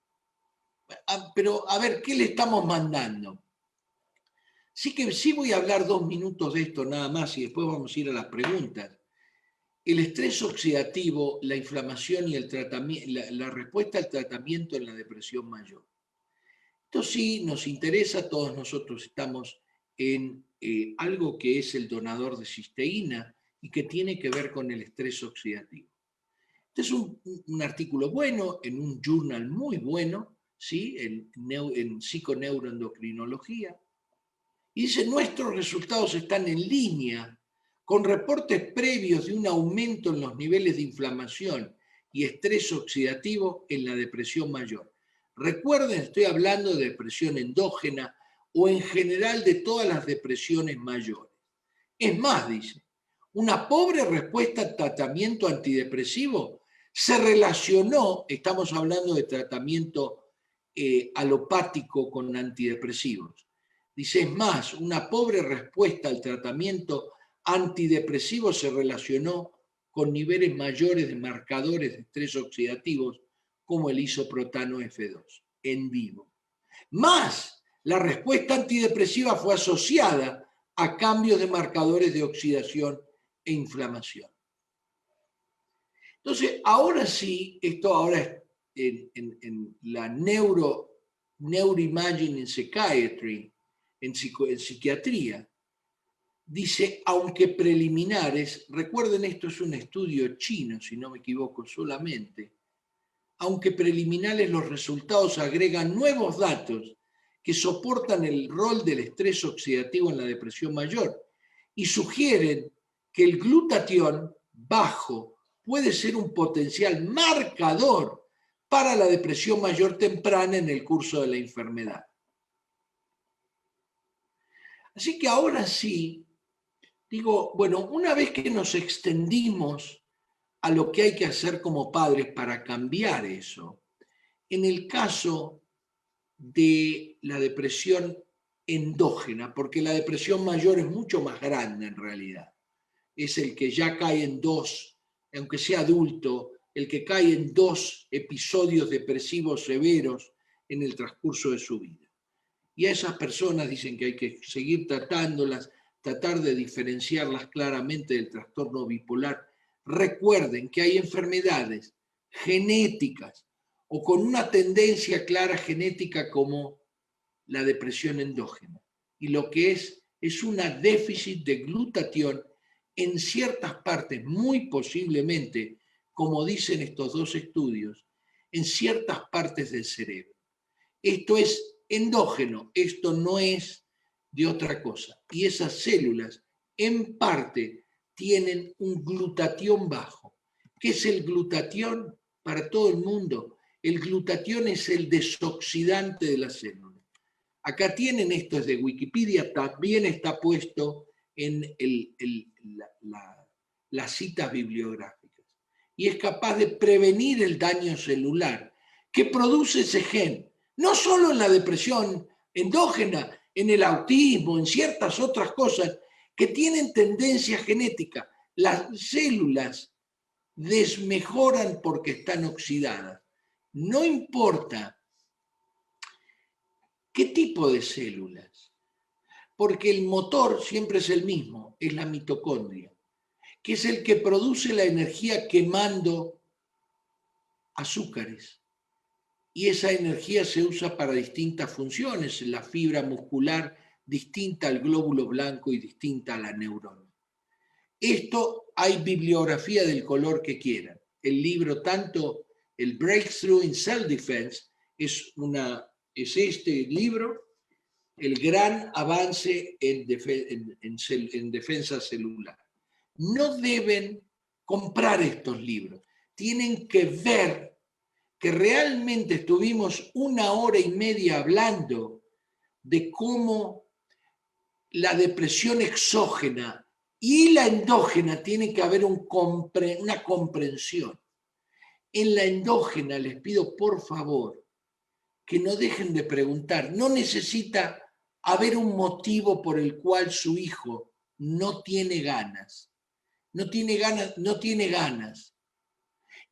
Pero a ver, ¿qué le estamos mandando? Sí voy a hablar 2 minutos de esto nada más y después vamos a ir a las preguntas. El estrés oxidativo, la inflamación y el tratamiento, la respuesta al tratamiento en la depresión mayor. Esto sí nos interesa, todos nosotros estamos en algo que es el donador de cisteína y que tiene que ver con el estrés oxidativo. Este es un artículo bueno, en un journal muy bueno, ¿sí? en psiconeuroendocrinología, y dice, nuestros resultados están en línea con reportes previos de un aumento en los niveles de inflamación y estrés oxidativo en la depresión mayor. Recuerden, estoy hablando de depresión endógena o en general de todas las depresiones mayores. Es más, dice, una pobre respuesta al tratamiento antidepresivo se relacionó, estamos hablando de tratamiento alopático con antidepresivos. Dice, es más, una pobre respuesta al tratamiento antidepresivo se relacionó con niveles mayores de marcadores de estrés oxidativos como el isoprotano F2 en vivo. Más, la respuesta antidepresiva fue asociada a cambios de marcadores de oxidación e inflamación. Entonces, ahora sí, esto ahora es en la Neuroimaging in Psychiatry, en psiquiatría, dice, aunque preliminares, recuerden esto es un estudio chino, si no me equivoco solamente, aunque preliminares los resultados agregan nuevos datos que soportan el rol del estrés oxidativo en la depresión mayor y sugieren que el glutatión bajo puede ser un potencial marcador para la depresión mayor temprana en el curso de la enfermedad. Así que ahora sí, digo, bueno, una vez que nos extendimos a lo que hay que hacer como padres para cambiar eso, en el caso de la depresión endógena, porque la depresión mayor es mucho más grande en realidad, es el que ya cae en 2, aunque sea adulto, el que cae en 2 episodios depresivos severos en el transcurso de su vida. Y a esas personas dicen que hay que seguir tratándolas, tratar de diferenciarlas claramente del trastorno bipolar. Recuerden que hay enfermedades genéticas o con una tendencia clara genética como la depresión endógena. Y lo que es una déficit de glutatión en ciertas partes, muy posiblemente, como dicen estos 2 estudios, en ciertas partes del cerebro. Esto es endógeno, esto no es de otra cosa. Y esas células, en parte, tienen un glutatión bajo, ¿Qué es el glutatión? Para todo el mundo, el glutatión es el desoxidante de la célula. Acá tienen, esto es de Wikipedia, también está puesto en las citas bibliográficas. Y es capaz de prevenir el daño celular que produce ese gen, no solo en la depresión endógena, en el autismo, en ciertas otras cosas que tienen tendencia genética. Las células desmejoran porque están oxidadas. No importa qué tipo de células, porque el motor siempre es el mismo, es la mitocondria, que es el que produce la energía quemando azúcares. Y esa energía se usa para distintas funciones, la fibra muscular distinta al glóbulo blanco y distinta a la neurona. Esto hay bibliografía del color que quieran. El libro, tanto el Breakthrough in Self-Defense, es este libro, el gran avance en defensa celular. No deben comprar estos libros, tienen que ver que realmente estuvimos 1 hora y media hablando de cómo la depresión exógena y la endógena tiene que haber una comprensión. En la endógena les pido por favor que no dejen de preguntar. No necesita haber un motivo por el cual su hijo no tiene ganas. No tiene ganas, no tiene ganas.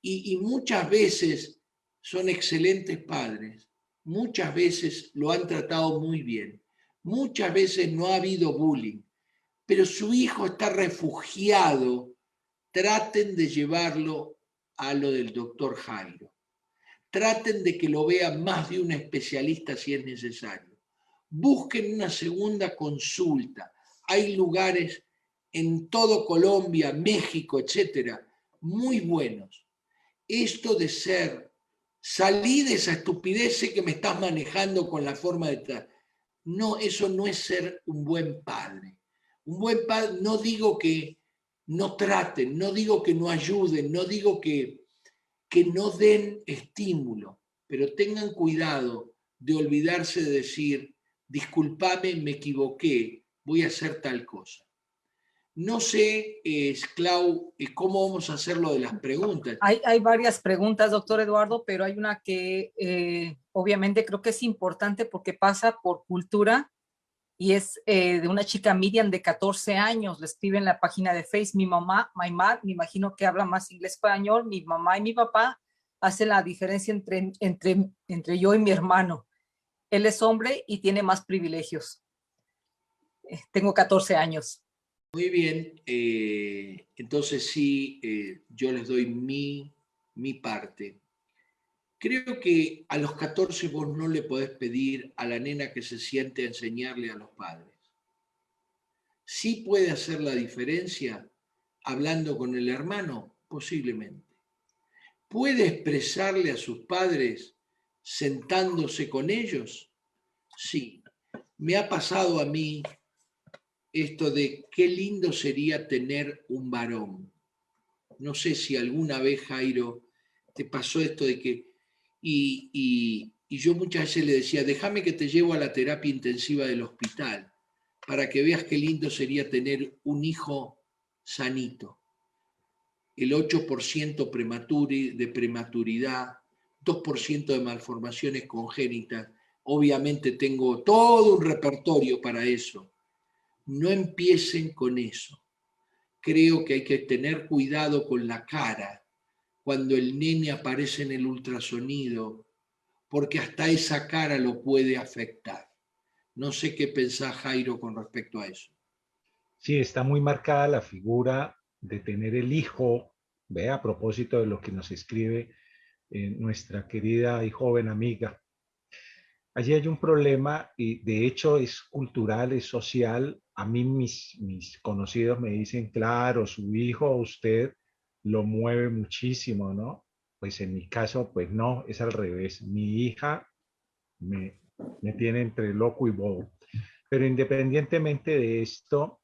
Y muchas veces son excelentes padres. Muchas veces lo han tratado muy bien. Muchas veces no ha habido bullying. Pero su hijo está refugiado. Traten de llevarlo a lo del doctor Jairo. Traten de que lo vea más de un especialista si es necesario. Busquen una segunda consulta. Hay lugares en todo Colombia, México, etcétera, muy buenos. Esto de salí de esa estupidez que me estás manejando con la forma de estar. No, eso no es ser un buen padre. Un buen padre, no digo que no traten, no digo que no ayuden, no digo que no den estímulo, pero tengan cuidado de olvidarse de decir, discúlpame, me equivoqué, voy a hacer tal cosa. No sé, Clau, cómo vamos a hacer lo de las preguntas. Hay varias preguntas, doctor Eduardo, pero hay una que obviamente creo que es importante porque pasa por cultura y es de una chica Miriam de 14 años. Le escribe en la página de Facebook, mi mamá, my mom, me imagino que habla más inglés que español, mi mamá y mi papá hacen la diferencia entre yo y mi hermano. Él es hombre y tiene más privilegios. Tengo 14 años. Muy bien, entonces sí, yo les doy mi parte. Creo que a los 14 vos no le podés pedir a la nena que se siente a enseñarle a los padres. Sí puede hacer la diferencia hablando con el hermano, posiblemente. ¿Puede expresarle a sus padres sentándose con ellos? Sí. Me ha pasado a mí esto de qué lindo sería tener un varón. No sé si alguna vez, Jairo, te pasó esto de que... Y yo muchas veces le decía, déjame que te llevo a la terapia intensiva del hospital para que veas qué lindo sería tener un hijo sanito. El 8% de prematuridad, 2% de malformaciones congénitas. Obviamente tengo todo un repertorio para eso. No empiecen con eso. Creo que hay que tener cuidado con la cara cuando el nene aparece en el ultrasonido, porque hasta esa cara lo puede afectar. No sé qué pensás, Jairo, con respecto a eso. Sí, está muy marcada la figura de tener el hijo, ve, a propósito de lo que nos escribe nuestra querida y joven amiga. Allí hay un problema y de hecho es cultural, es social. A mí mis conocidos me dicen, claro, su hijo a usted lo mueve muchísimo, ¿no? Pues en mi caso, pues no, es al revés. Mi hija me tiene entre loco y bobo. Pero independientemente de esto,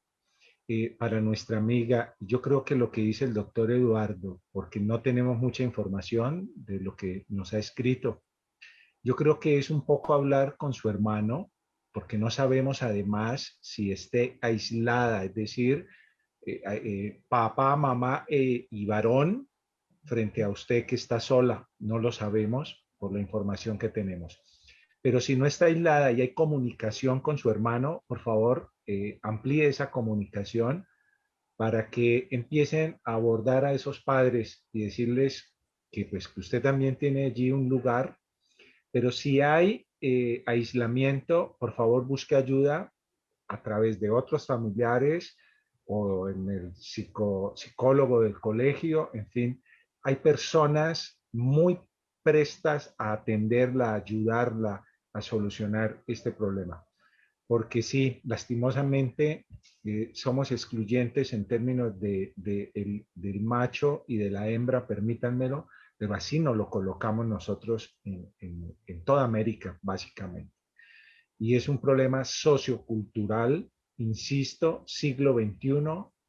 para nuestra amiga, yo creo que lo que dice el doctor Eduardo, porque no tenemos mucha información de lo que nos ha escrito, yo creo que es un poco hablar con su hermano, porque no sabemos además si esté aislada, es decir, papá, mamá y varón frente a usted que está sola, no lo sabemos por la información que tenemos. Pero si no está aislada y hay comunicación con su hermano, por favor, amplíe esa comunicación para que empiecen a abordar a esos padres y decirles que, pues, que usted también tiene allí un lugar, pero si hay aislamiento, por favor busque ayuda a través de otros familiares o en el psicólogo del colegio, en fin, hay personas muy prestas a atenderla, a ayudarla a solucionar este problema. Porque sí, lastimosamente somos excluyentes en términos del macho y de la hembra, permítanmelo, pero así nos lo colocamos nosotros en toda América, básicamente. Y es un problema sociocultural, insisto, siglo XXI,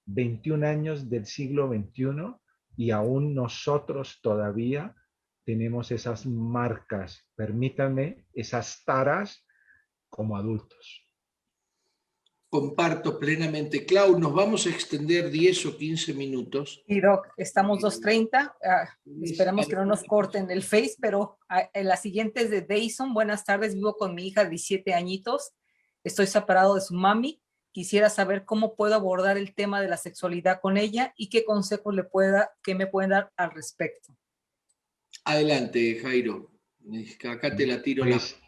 21 años del siglo XXI, y aún nosotros todavía tenemos esas marcas, permítanme, esas taras como adultos. Comparto plenamente. Clau, nos vamos a extender 10 o 15 minutos. Y Doc, estamos 2:30. Esperamos que no nos corten el Face, pero en la siguiente es de Dayson. Buenas tardes, vivo con mi hija de 17 añitos. Estoy separado de su mami. Quisiera saber cómo puedo abordar el tema de la sexualidad con ella y qué consejos que me pueden dar al respecto. Adelante, Jairo. Acá te la tiro. Pues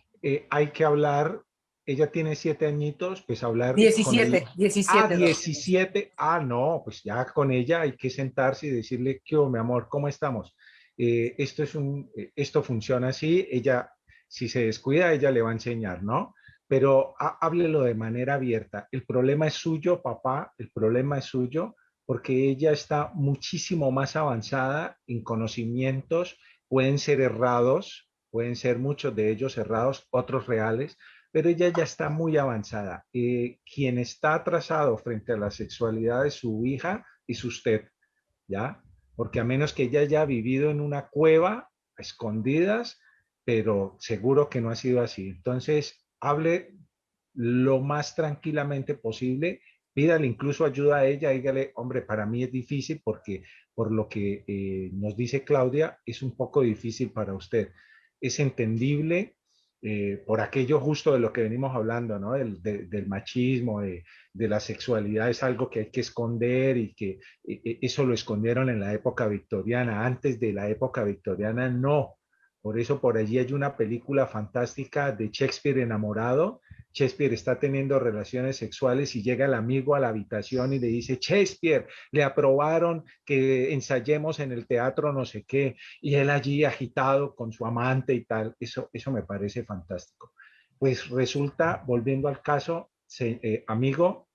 hay que hablar. Ella tiene 7 añitos, pues hablar 17, con 17. 17. No, pues ya con ella hay que sentarse y decirle, ¿qué, mi amor? ¿Cómo estamos? Esto funciona así. Ella, si se descuida, ella le va a enseñar, ¿no? Pero háblelo de manera abierta. El problema es suyo, papá, el problema es suyo, porque ella está muchísimo más avanzada en conocimientos, pueden ser errados, pueden ser muchos de ellos errados, otros reales, pero ella ya está muy avanzada. Quien está atrasado frente a la sexualidad de su hija es usted, ¿ya? Porque a menos que ella haya vivido en una cueva, a escondidas, pero seguro que no ha sido así. Entonces, hable lo más tranquilamente posible, pídale incluso ayuda a ella, dígale, hombre, para mí es difícil porque por lo que nos dice Claudia, es un poco difícil para usted. Es entendible por aquello justo de lo que venimos hablando, ¿no? Del machismo, de la sexualidad, es algo que hay que esconder y que eso lo escondieron en la época victoriana. Antes de la época victoriana, no. Por eso por allí hay una película fantástica de Shakespeare enamorado. Shakespeare está teniendo relaciones sexuales y llega el amigo a la habitación y le dice, Shakespeare, le aprobaron que ensayemos en el teatro no sé qué, y él allí agitado con su amante y tal. Eso me parece fantástico. Pues resulta, volviendo al caso, amigo,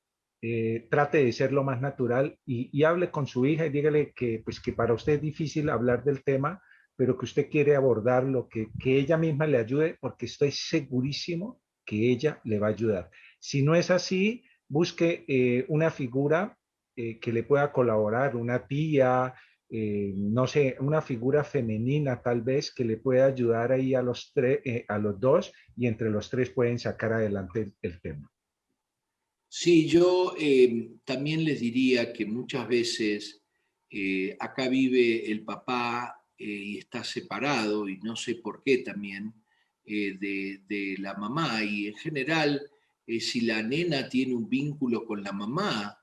trate de ser lo más natural y hable con su hija y dígale que, pues, que para usted es difícil hablar del tema, pero que usted quiere abordarlo, que ella misma le ayude, porque estoy segurísimo que ella le va a ayudar. Si no es así, busque una figura que le pueda colaborar, una tía, no sé, una figura femenina tal vez que le pueda ayudar ahí a los dos, y entre los tres pueden sacar adelante el tema. Sí, yo también les diría que muchas veces acá vive el papá y está separado, y no sé por qué también, de la mamá. Y en general, si la nena tiene un vínculo con la mamá,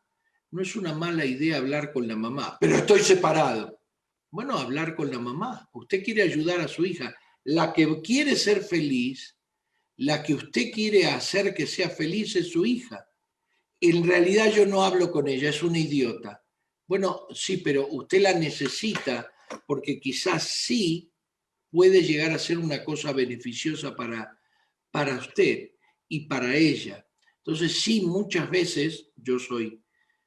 no es una mala idea hablar con la mamá. Pero estoy separado. Bueno, hablar con la mamá. Usted quiere ayudar a su hija. La que quiere ser feliz, la que usted quiere hacer que sea feliz es su hija. En realidad yo no hablo con ella, es una idiota. Bueno, sí, pero usted la necesita porque quizás sí puede llegar a ser una cosa beneficiosa para usted y para ella. Entonces sí, muchas veces yo soy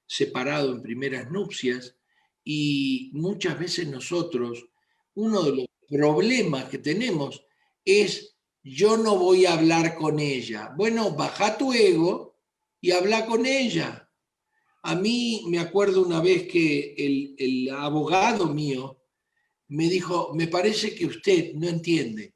separado en primeras nupcias y muchas veces nosotros, uno de los problemas que tenemos es yo no voy a hablar con ella. Bueno, baja tu ego y habla con ella. A mí me acuerdo una vez que el abogado mío me dijo, me parece que usted no entiende.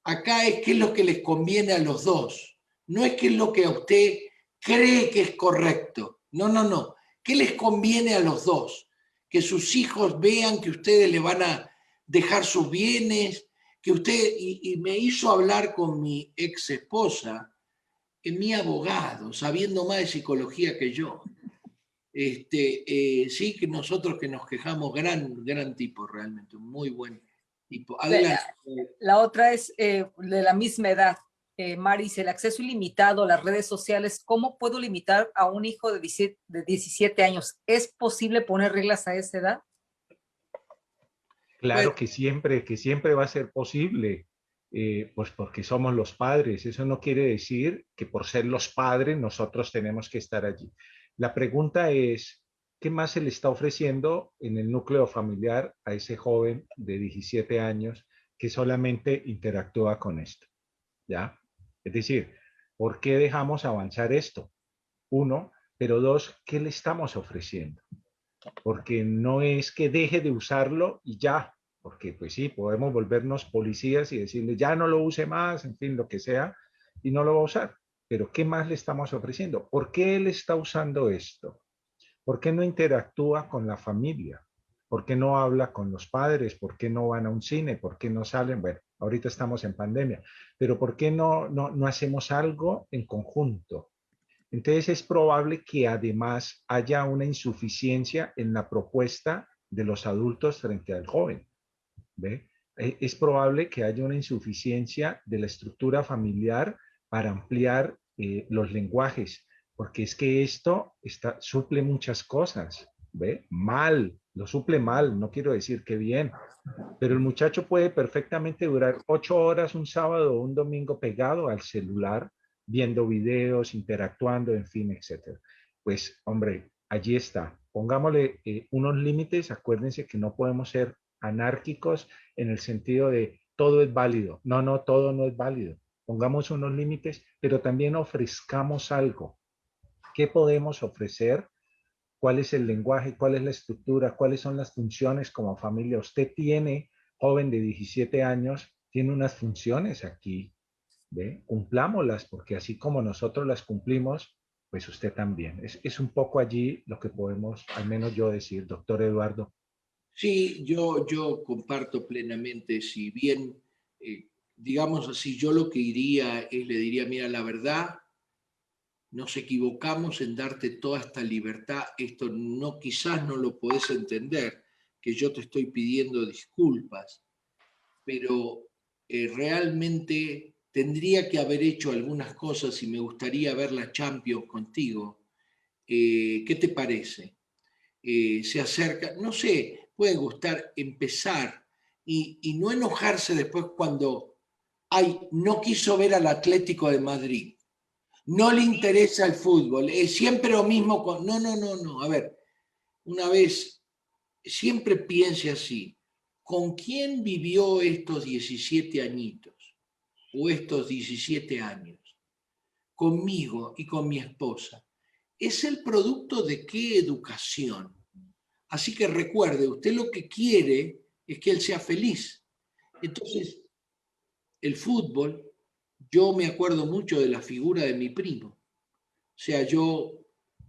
Acá es qué es lo que les conviene a los dos. No es qué es lo que a usted cree que es correcto. No, no, no. ¿Qué les conviene a los dos? Que sus hijos vean que ustedes le van a dejar sus bienes, que usted, y me hizo hablar con mi ex esposa, mi abogado, sabiendo más de psicología que yo. Sí, que nosotros que nos quejamos, gran tipo realmente, muy buen tipo. Adelante. La otra es de la misma edad. Maris, el acceso ilimitado a las redes sociales, ¿cómo puedo limitar a un hijo de 17 años? ¿Es posible poner reglas a esa edad? Claro Bueno, que siempre va a ser posible, pues porque somos los padres. Eso no quiere decir que por ser los padres nosotros tenemos que estar allí. La pregunta es, ¿qué más se le está ofreciendo en el núcleo familiar a ese joven de 17 años que solamente interactúa con esto? ¿Ya? Es decir, ¿por qué dejamos avanzar esto? Uno, pero dos, ¿qué le estamos ofreciendo? Porque no es que deje de usarlo y ya, porque pues sí, podemos volvernos policías y decirle ya no lo use más, en fin, lo que sea, y no lo va a usar. Pero ¿qué más le estamos ofreciendo? ¿Por qué él está usando esto? ¿Por qué no interactúa con la familia? ¿Por qué no habla con los padres? ¿Por qué no van a un cine? ¿Por qué no salen? Bueno, ahorita estamos en pandemia, pero ¿por qué no hacemos algo en conjunto? Entonces es probable que además haya una insuficiencia en la propuesta de los adultos frente al joven. ¿Ve? Es probable que haya una insuficiencia de la estructura familiar para ampliar los lenguajes, porque es que esto suple muchas cosas. ¿Ve? Mal, lo suple mal, no quiero decir que bien, pero el muchacho puede perfectamente durar 8 horas un sábado o un domingo pegado al celular, viendo videos, interactuando, en fin, etcétera. Pues, hombre, allí está. Pongámosle unos límites. Acuérdense que no podemos ser anárquicos en el sentido de todo es válido. No, no, todo no es válido. Pongamos unos límites, pero también ofrezcamos algo. ¿Qué podemos ofrecer? ¿Cuál es el lenguaje? ¿Cuál es la estructura? ¿Cuáles son las funciones como familia? Usted tiene, joven de 17 años, tiene unas funciones aquí, ¿ve? Cumplámoslas, porque así como nosotros las cumplimos, pues usted también. Es un poco allí lo que podemos, al menos yo decir, doctor Eduardo. sí, yo comparto plenamente, si bien, digamos así, yo lo que iría es, le diría, mira, la verdad, nos equivocamos en darte toda esta libertad, esto no, quizás no lo podés entender, que yo te estoy pidiendo disculpas, pero realmente tendría que haber hecho algunas cosas y me gustaría ver la Champions contigo. ¿Qué te parece? Se acerca, no sé, puede gustar empezar y no enojarse después cuando, ay, no quiso ver al Atlético de Madrid, no le interesa el fútbol, es siempre lo mismo con, no, no, no, no, a ver, una vez, siempre piense así, ¿con quién vivió estos 17 añitos o estos 17 años? Conmigo y con mi esposa. ¿Es el producto de qué educación? Así que recuerde, usted lo que quiere es que él sea feliz. Entonces, el fútbol, yo me acuerdo mucho de la figura de mi primo. O sea, yo,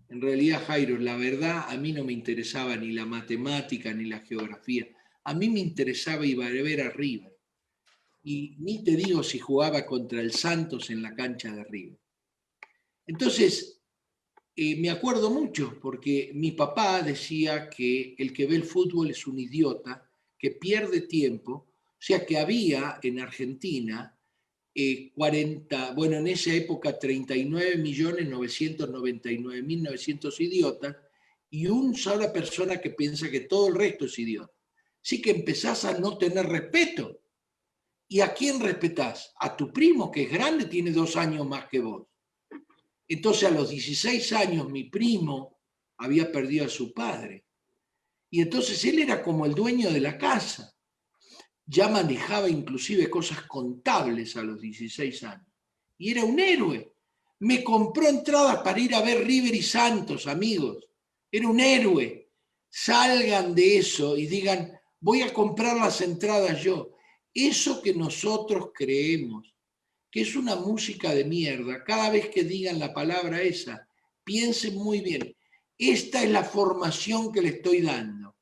en realidad, Jairo, la verdad, a mí no me interesaba ni la matemática ni la geografía. A mí me interesaba ir a ver a River. Y ni te digo si jugaba contra el Santos en la cancha de River. Entonces, me acuerdo mucho porque mi papá decía que el que ve el fútbol es un idiota, que pierde tiempo, o sea que había en Argentina 40, bueno, en esa época 39.999.900 idiotas y una sola persona que piensa que todo el resto es idiota. Así que empezás a no tener respeto. ¿Y a quién respetás? A tu primo, que es grande, tiene 2 años más que vos. Entonces a los 16 años mi primo había perdido a su padre. Y entonces él era como el dueño de la casa. Ya manejaba inclusive cosas contables a los 16 años. Y era un héroe, Me compró entradas para ir a ver River y Santos, amigos. Era un héroe. Salgan de eso y digan, voy a comprar las entradas yo. Eso que nosotros creemos que es una música de mierda, cada vez que digan la palabra esa, piensen muy bien, esta es la formación que le estoy dando.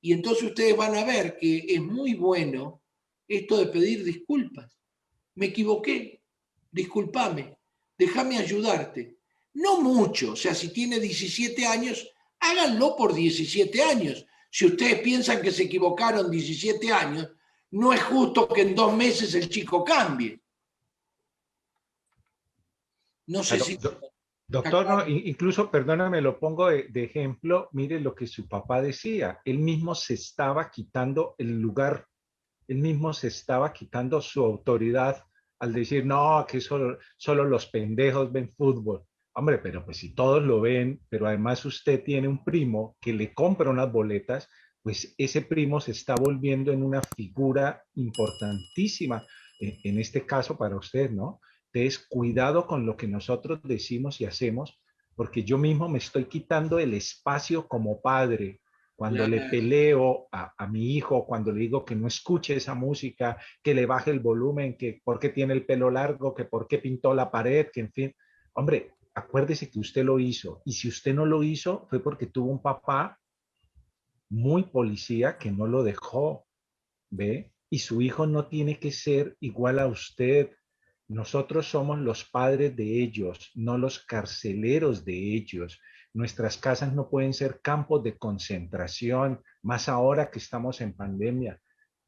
Y entonces ustedes van a ver que es muy bueno esto de pedir disculpas. Me equivoqué, discúlpame, déjame ayudarte. No mucho, o sea, si tiene 17 años, háganlo por 17 años. Si ustedes piensan que se equivocaron 17 años, no es justo que en 2 meses el chico cambie. No sé Claro, si... doctor, no, incluso, perdóname, lo pongo de ejemplo, mire lo que su papá decía, él mismo se estaba quitando el lugar, él mismo se estaba quitando su autoridad al decir, no, que solo los pendejos ven fútbol. Hombre, pero pues si todos lo ven, pero además usted tiene un primo que le compra unas boletas, pues ese primo se está volviendo en una figura importantísima, en este caso para usted, ¿no? Entonces, cuidado con lo que nosotros decimos y hacemos, porque yo mismo me estoy quitando el espacio como padre. Cuando le Claro. peleo a mi hijo, cuando le digo que no escuche esa música, que le baje el volumen, que por qué tiene el pelo largo, que por qué pintó la pared, que en fin, hombre, acuérdese que usted lo hizo. Y si usted no lo hizo, fue porque tuvo un papá muy policía que no lo dejó, ¿ve? Y su hijo no tiene que ser igual a usted. Nosotros somos los padres de ellos, no los carceleros de ellos. Nuestras casas no pueden ser campos de concentración, más ahora que estamos en pandemia.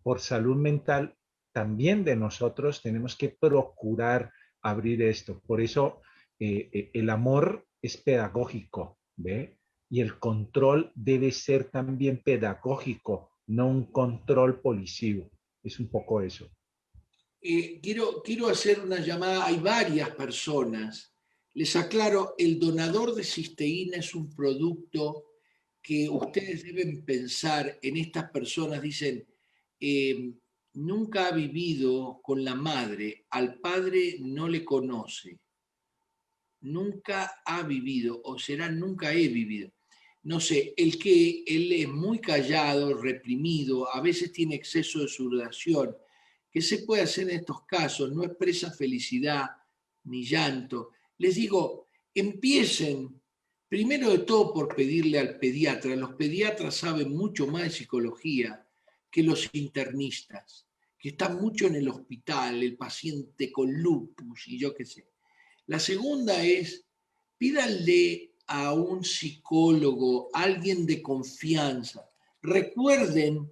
Por salud mental, también de nosotros tenemos que procurar abrir esto. Por eso el amor es pedagógico, ¿ve? Y el control debe ser también pedagógico, no un control policivo. Es un poco eso. Quiero hacer una llamada, hay varias personas. Les aclaro, el donador de cisteína es un producto que ustedes deben pensar en estas personas. Dicen, nunca ha vivido con la madre, al padre no le conoce, nunca ha vivido, o será nunca he vivido. No sé, él es muy callado, reprimido, a veces tiene exceso de sudoración. ¿Qué se puede hacer en estos casos? No expresa felicidad ni llanto. Les digo, empiecen primero de todo por pedirle al pediatra. Los pediatras saben mucho más de psicología que los internistas, que están mucho en el hospital, el paciente con lupus y yo qué sé. La segunda es, pídanle a un psicólogo, alguien de confianza. Recuerden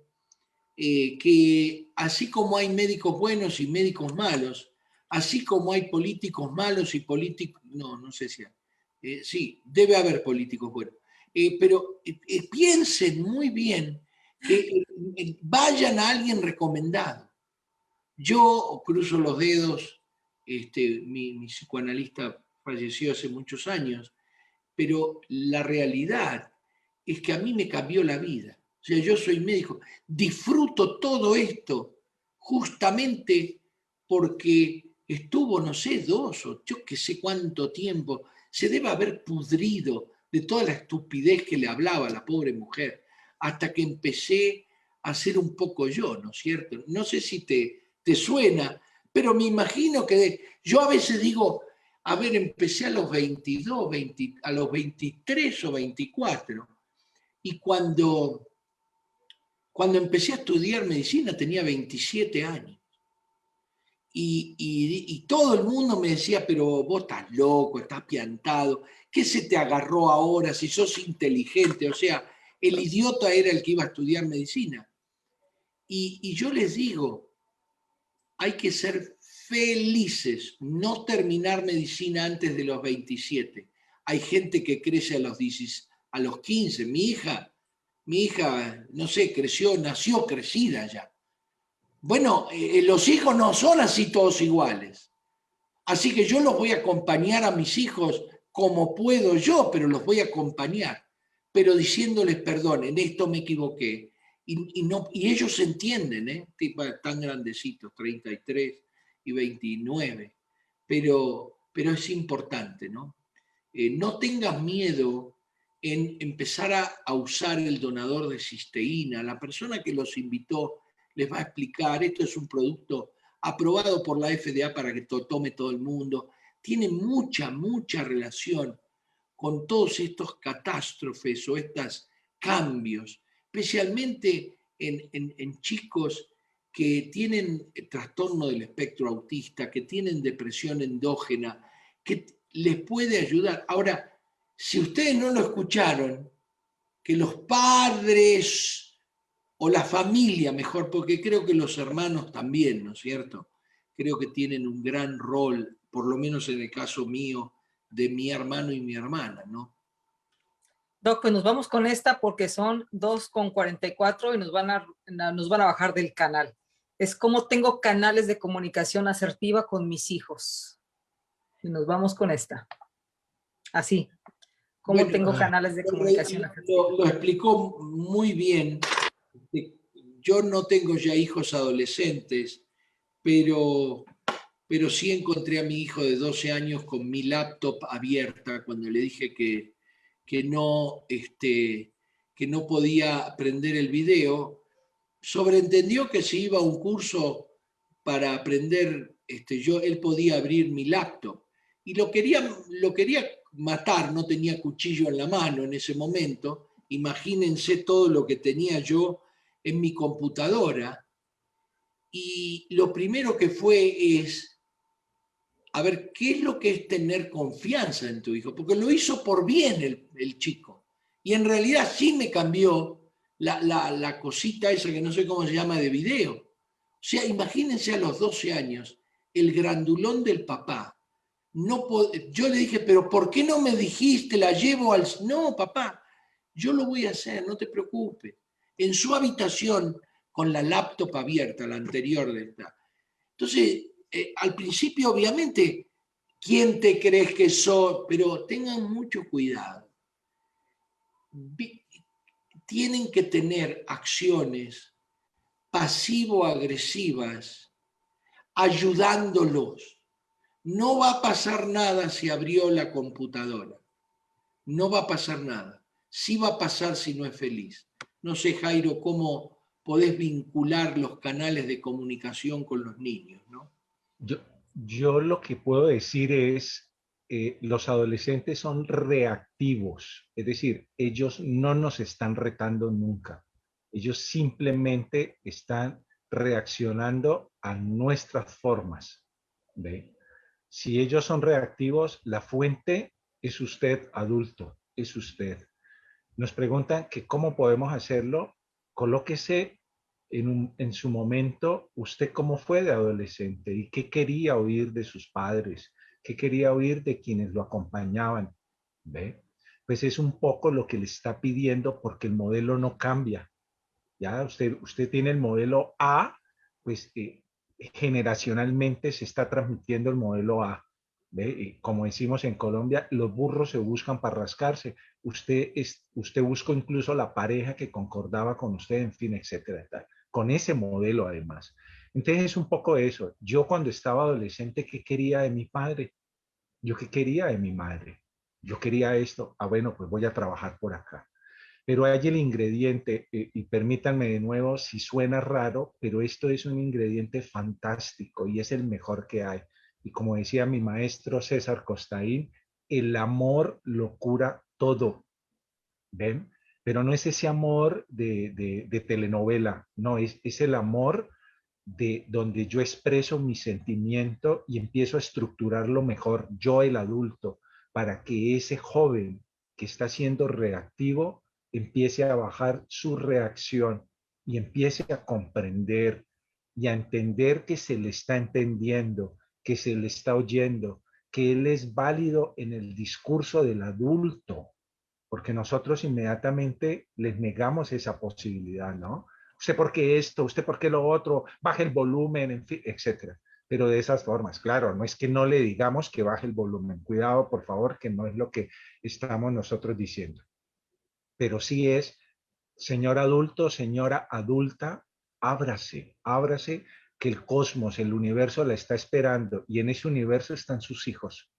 que así como hay médicos buenos y médicos malos, así como hay políticos malos y políticos, no sé si hay, sí, debe haber políticos buenos, pero piensen muy bien que vayan a alguien recomendado. Yo cruzo los dedos, mi psicoanalista falleció hace muchos años, pero la realidad es que a mí me cambió la vida. O sea, yo soy médico, disfruto todo esto justamente porque estuvo, no sé, 2 o yo que sé cuánto tiempo, se debe haber pudrido de toda la estupidez que le hablaba a la pobre mujer, hasta que empecé a ser un poco yo, ¿no es cierto? No sé si te suena, pero me imagino que yo a veces digo, a ver, empecé a los 22, a los 23 o 24, y cuando empecé a estudiar medicina tenía 27 años. Y todo el mundo me decía, pero vos estás loco, estás piantado, ¿qué se te agarró ahora si sos inteligente? O sea, el idiota era el que iba a estudiar medicina. Y yo les digo, hay que ser felices, no terminar medicina antes de los 27. Hay gente que crece a los 15. Mi hija, no sé, nació crecida ya. Bueno, los hijos no son así todos iguales. Así que yo los voy a acompañar a mis hijos como puedo yo, pero los voy a acompañar, pero diciéndoles perdón, en esto me equivoqué. Y ellos entienden, tan grandecitos, 33 y 29, pero pero es importante, ¿no? No tengas miedo en empezar a usar el donador de cisteína. La persona que los invitó les va a explicar, esto es un producto aprobado por la FDA para que tome todo el mundo. Tiene mucha relación con todos estos catástrofes o estos cambios, especialmente en chicos que tienen trastorno del espectro autista, que tienen depresión endógena, que les puede ayudar. Ahora, si ustedes no lo escucharon, que los padres o la familia mejor, porque creo que los hermanos también, ¿no es cierto? Creo que tienen un gran rol, por lo menos en el caso mío, de mi hermano y mi hermana, ¿no? Doc, pues nos vamos con esta porque son 2:44 y nos van a bajar del canal. Es cómo tengo canales de comunicación asertiva con mis hijos. Y nos vamos con esta. Así, cómo Bueno, tengo canales de comunicación asertiva. lo explicó muy bien. Yo no tengo ya hijos adolescentes, pero sí encontré a mi hijo de 12 años con mi laptop abierta cuando le dije que no podía prender el video. Sobreentendió que si iba a un curso para aprender, él podía abrir mi laptop. Y lo quería matar, no tenía cuchillo en la mano en ese momento. Imagínense todo lo que tenía yo en mi computadora. Y lo primero que fue es, a ver, ¿qué es lo que es tener confianza en tu hijo? Porque lo hizo por bien el chico. Y en realidad sí me cambió la cosita esa que no sé cómo se llama de video. O sea, imagínense a los 12 años, el grandulón del papá. Yo le dije, pero ¿por qué no me dijiste? La llevo al... No, papá, yo lo voy a hacer, no te preocupes. En su habitación, con la laptop abierta, la anterior de esta. Entonces, al principio, obviamente, ¿quién te crees que soy? Pero tengan mucho cuidado. Tienen que tener acciones pasivo-agresivas ayudándolos. No va a pasar nada si abrió la computadora. No va a pasar nada. Sí va a pasar si no es feliz. No sé, Jairo, cómo podés vincular los canales de comunicación con los niños, ¿no? Yo lo que puedo decir es, los adolescentes son reactivos, es decir, ellos no nos están retando nunca. Ellos simplemente están reaccionando a nuestras formas. ¿Ve? Si ellos son reactivos, la fuente es usted, adulto, es usted. Nos preguntan que cómo podemos hacerlo. Colóquese en su momento, usted cómo fue de adolescente y qué quería oír de sus padres, qué quería oír de quienes lo acompañaban. ¿Ve? Pues es un poco lo que le está pidiendo porque el modelo no cambia. Ya usted tiene el modelo A, pues generacionalmente se está transmitiendo el modelo A. ¿Ve? Y como decimos en Colombia, los burros se buscan para rascarse. Usted buscó incluso la pareja que concordaba con usted, en fin, etcétera, tal. Con ese modelo además. Entonces es un poco eso. Yo cuando estaba adolescente, ¿qué quería de mi padre? Yo qué quería de mi madre. Yo quería esto. Ah, bueno, pues voy a trabajar por acá. Pero hay el ingrediente, y permítanme de nuevo si suena raro, pero esto es un ingrediente fantástico y es el mejor que hay. Y como decía mi maestro César Costaín, el amor lo cura todo. ¿Ven? Pero no es ese amor de telenovela, no, es el amor de donde yo expreso mi sentimiento y empiezo a estructurarlo mejor, yo el adulto, para que ese joven que está siendo reactivo empiece a bajar su reacción y empiece a comprender y a entender que se le está entendiendo, que se le está oyendo, que él es válido en el discurso del adulto, porque nosotros inmediatamente les negamos esa posibilidad, ¿no? Usted por qué esto, usted por qué lo otro, baje el volumen, en fin, etcétera. Pero de esas formas, claro, no es que no le digamos que baje el volumen. Cuidado, por favor, que no es lo que estamos nosotros diciendo. Pero sí es, señor adulto, señora adulta, ábrase, que el cosmos, el universo la está esperando y en ese universo están sus hijos.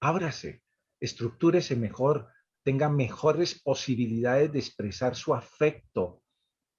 ábrase, estructúrese mejor, tenga mejores posibilidades de expresar su afecto.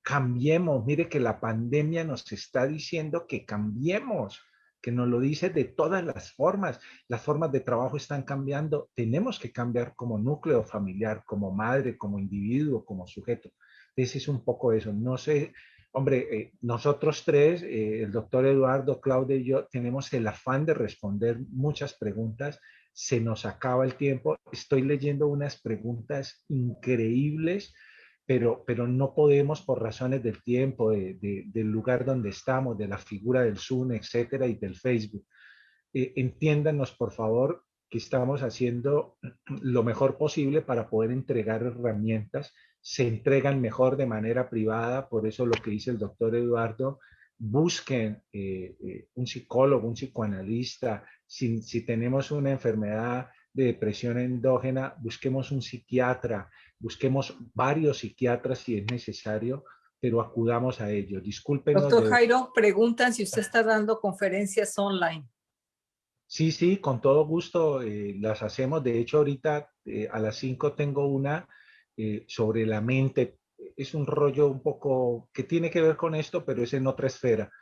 Cambiemos, mire que la pandemia nos está diciendo que cambiemos, que nos lo dice de todas las formas de trabajo están cambiando, tenemos que cambiar como núcleo familiar, como madre, como individuo, como sujeto. Ese es un poco eso, no sé, hombre, nosotros tres, el doctor Eduardo, Claudia y yo, tenemos el afán de responder muchas preguntas, se nos acaba el tiempo, estoy leyendo unas preguntas increíbles, pero no podemos por razones del tiempo, del lugar donde estamos, de la figura del Zoom, etcétera, y del Facebook. Entiéndanos, por favor, que estamos haciendo lo mejor posible para poder entregar herramientas. Se entregan mejor de manera privada, por eso lo que dice el doctor Eduardo, busquen un psicólogo, un psicoanalista. Si tenemos una enfermedad de depresión endógena, busquemos un psiquiatra, busquemos varios psiquiatras si es necesario, pero acudamos a ellos. Discúlpenos. Doctor Jairo, preguntan si usted está dando conferencias online. Sí, sí, con todo gusto las hacemos. De hecho, ahorita a las 5 tengo una sobre la mente. Es un rollo un poco que tiene que ver con esto, pero es en otra esfera.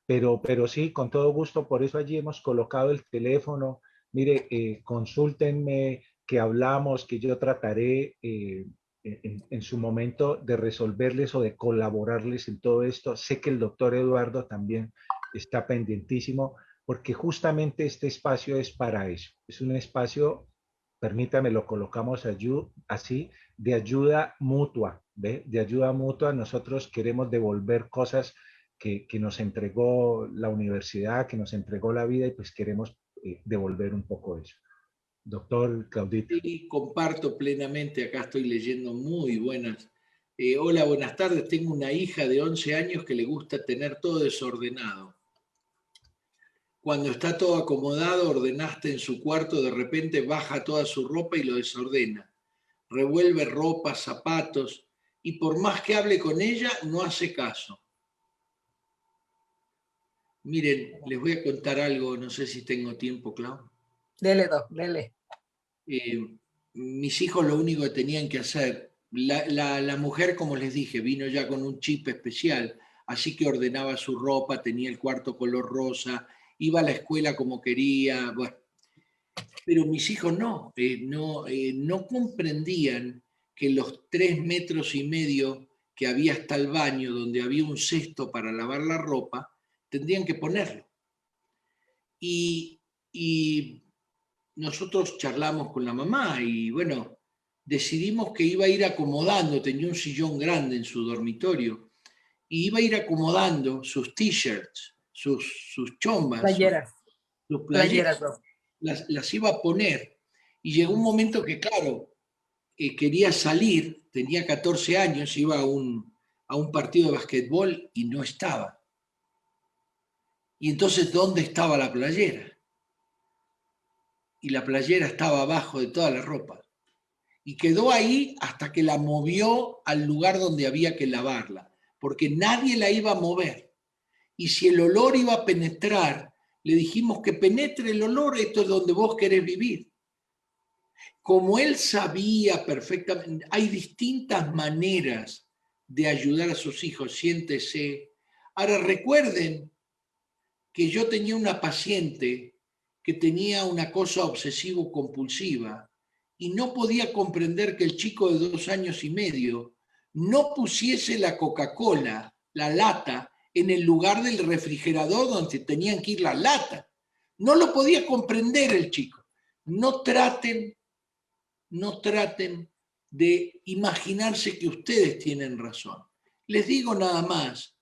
Pero sí, con todo gusto. Por eso allí hemos colocado el teléfono. Mire, consúltenme, que hablamos, que yo trataré en su momento de resolverles o de colaborarles en todo esto. Sé que el doctor Eduardo también está pendientísimo porque justamente este espacio es para eso. Es un espacio, permítame, lo colocamos así, de ayuda mutua, ¿ve? De ayuda mutua. Nosotros queremos devolver cosas que nos entregó la universidad, que nos entregó la vida y pues queremos devolver un poco eso. Doctor Claudito. Sí, comparto plenamente, acá estoy leyendo muy buenas. Hola, buenas tardes. Tengo una hija de 11 años que le gusta tener todo desordenado. Cuando está todo acomodado, ordenaste en su cuarto, de repente baja toda su ropa y lo desordena. Revuelve ropa, zapatos, y por más que hable con ella, no hace caso. Miren, les voy a contar algo, no sé si tengo tiempo, Clau. Dele, doc, dele. Mis hijos lo único que tenían que hacer, la mujer, como les dije, vino ya con un chip especial, así que ordenaba su ropa, tenía el cuarto color rosa, iba a la escuela como quería, bueno. Pero mis hijos no comprendían que los 3,5 metros que había hasta el baño, donde había un cesto para lavar la ropa, tendrían que ponerlo. Y nosotros charlamos con la mamá y bueno, decidimos que iba a ir acomodando, tenía un sillón grande en su dormitorio, y iba a ir acomodando sus t-shirts, sus chombas, Playeras. sus playeras, Playeras, las iba a poner. Y llegó un momento que, claro, quería salir, tenía 14 años, iba a un partido de basquetbol y no estaba. Y entonces, ¿dónde estaba la playera? Y la playera estaba abajo de toda la ropa. Y quedó ahí hasta que la movió al lugar donde había que lavarla, porque nadie la iba a mover. Y si el olor iba a penetrar, le dijimos que penetre el olor, esto es donde vos querés vivir. Como él sabía perfectamente, hay distintas maneras de ayudar a sus hijos, siéntese. Ahora recuerden que yo tenía una paciente que tenía una cosa obsesivo-compulsiva y no podía comprender que el chico de 2 años y medio no pusiese la Coca-Cola, la lata, en el lugar del refrigerador donde tenían que ir las latas. No lo podía comprender el chico. No traten de imaginarse que ustedes tienen razón. Les digo nada más,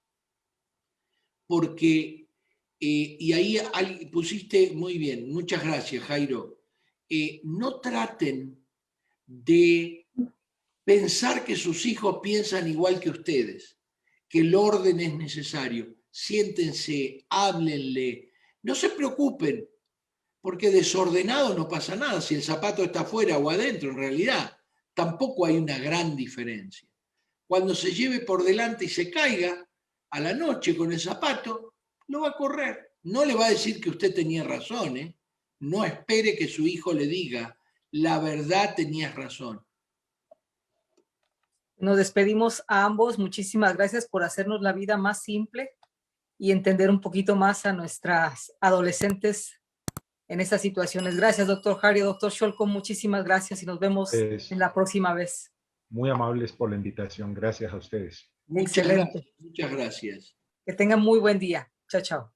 porque, y ahí pusiste muy bien, muchas gracias, Jairo, no traten de pensar que sus hijos piensan igual que ustedes, que el orden es necesario. Siéntense, háblenle, no se preocupen, porque desordenado no pasa nada, si el zapato está afuera o adentro, en realidad tampoco hay una gran diferencia. Cuando se lleve por delante y se caiga a la noche con el zapato, lo va a correr. No le va a decir que usted tenía razón, No espere que su hijo le diga, la verdad, tenías razón. Nos despedimos a ambos. Muchísimas gracias por hacernos la vida más simple y entender un poquito más a nuestras adolescentes en estas situaciones. Gracias, doctor Harry, doctor Scholko, muchísimas gracias y nos vemos en la próxima vez. Muy amables por la invitación. Gracias a ustedes. Muchas Excelente. gracias. Muchas gracias. Que tengan muy buen día. Chao, chao.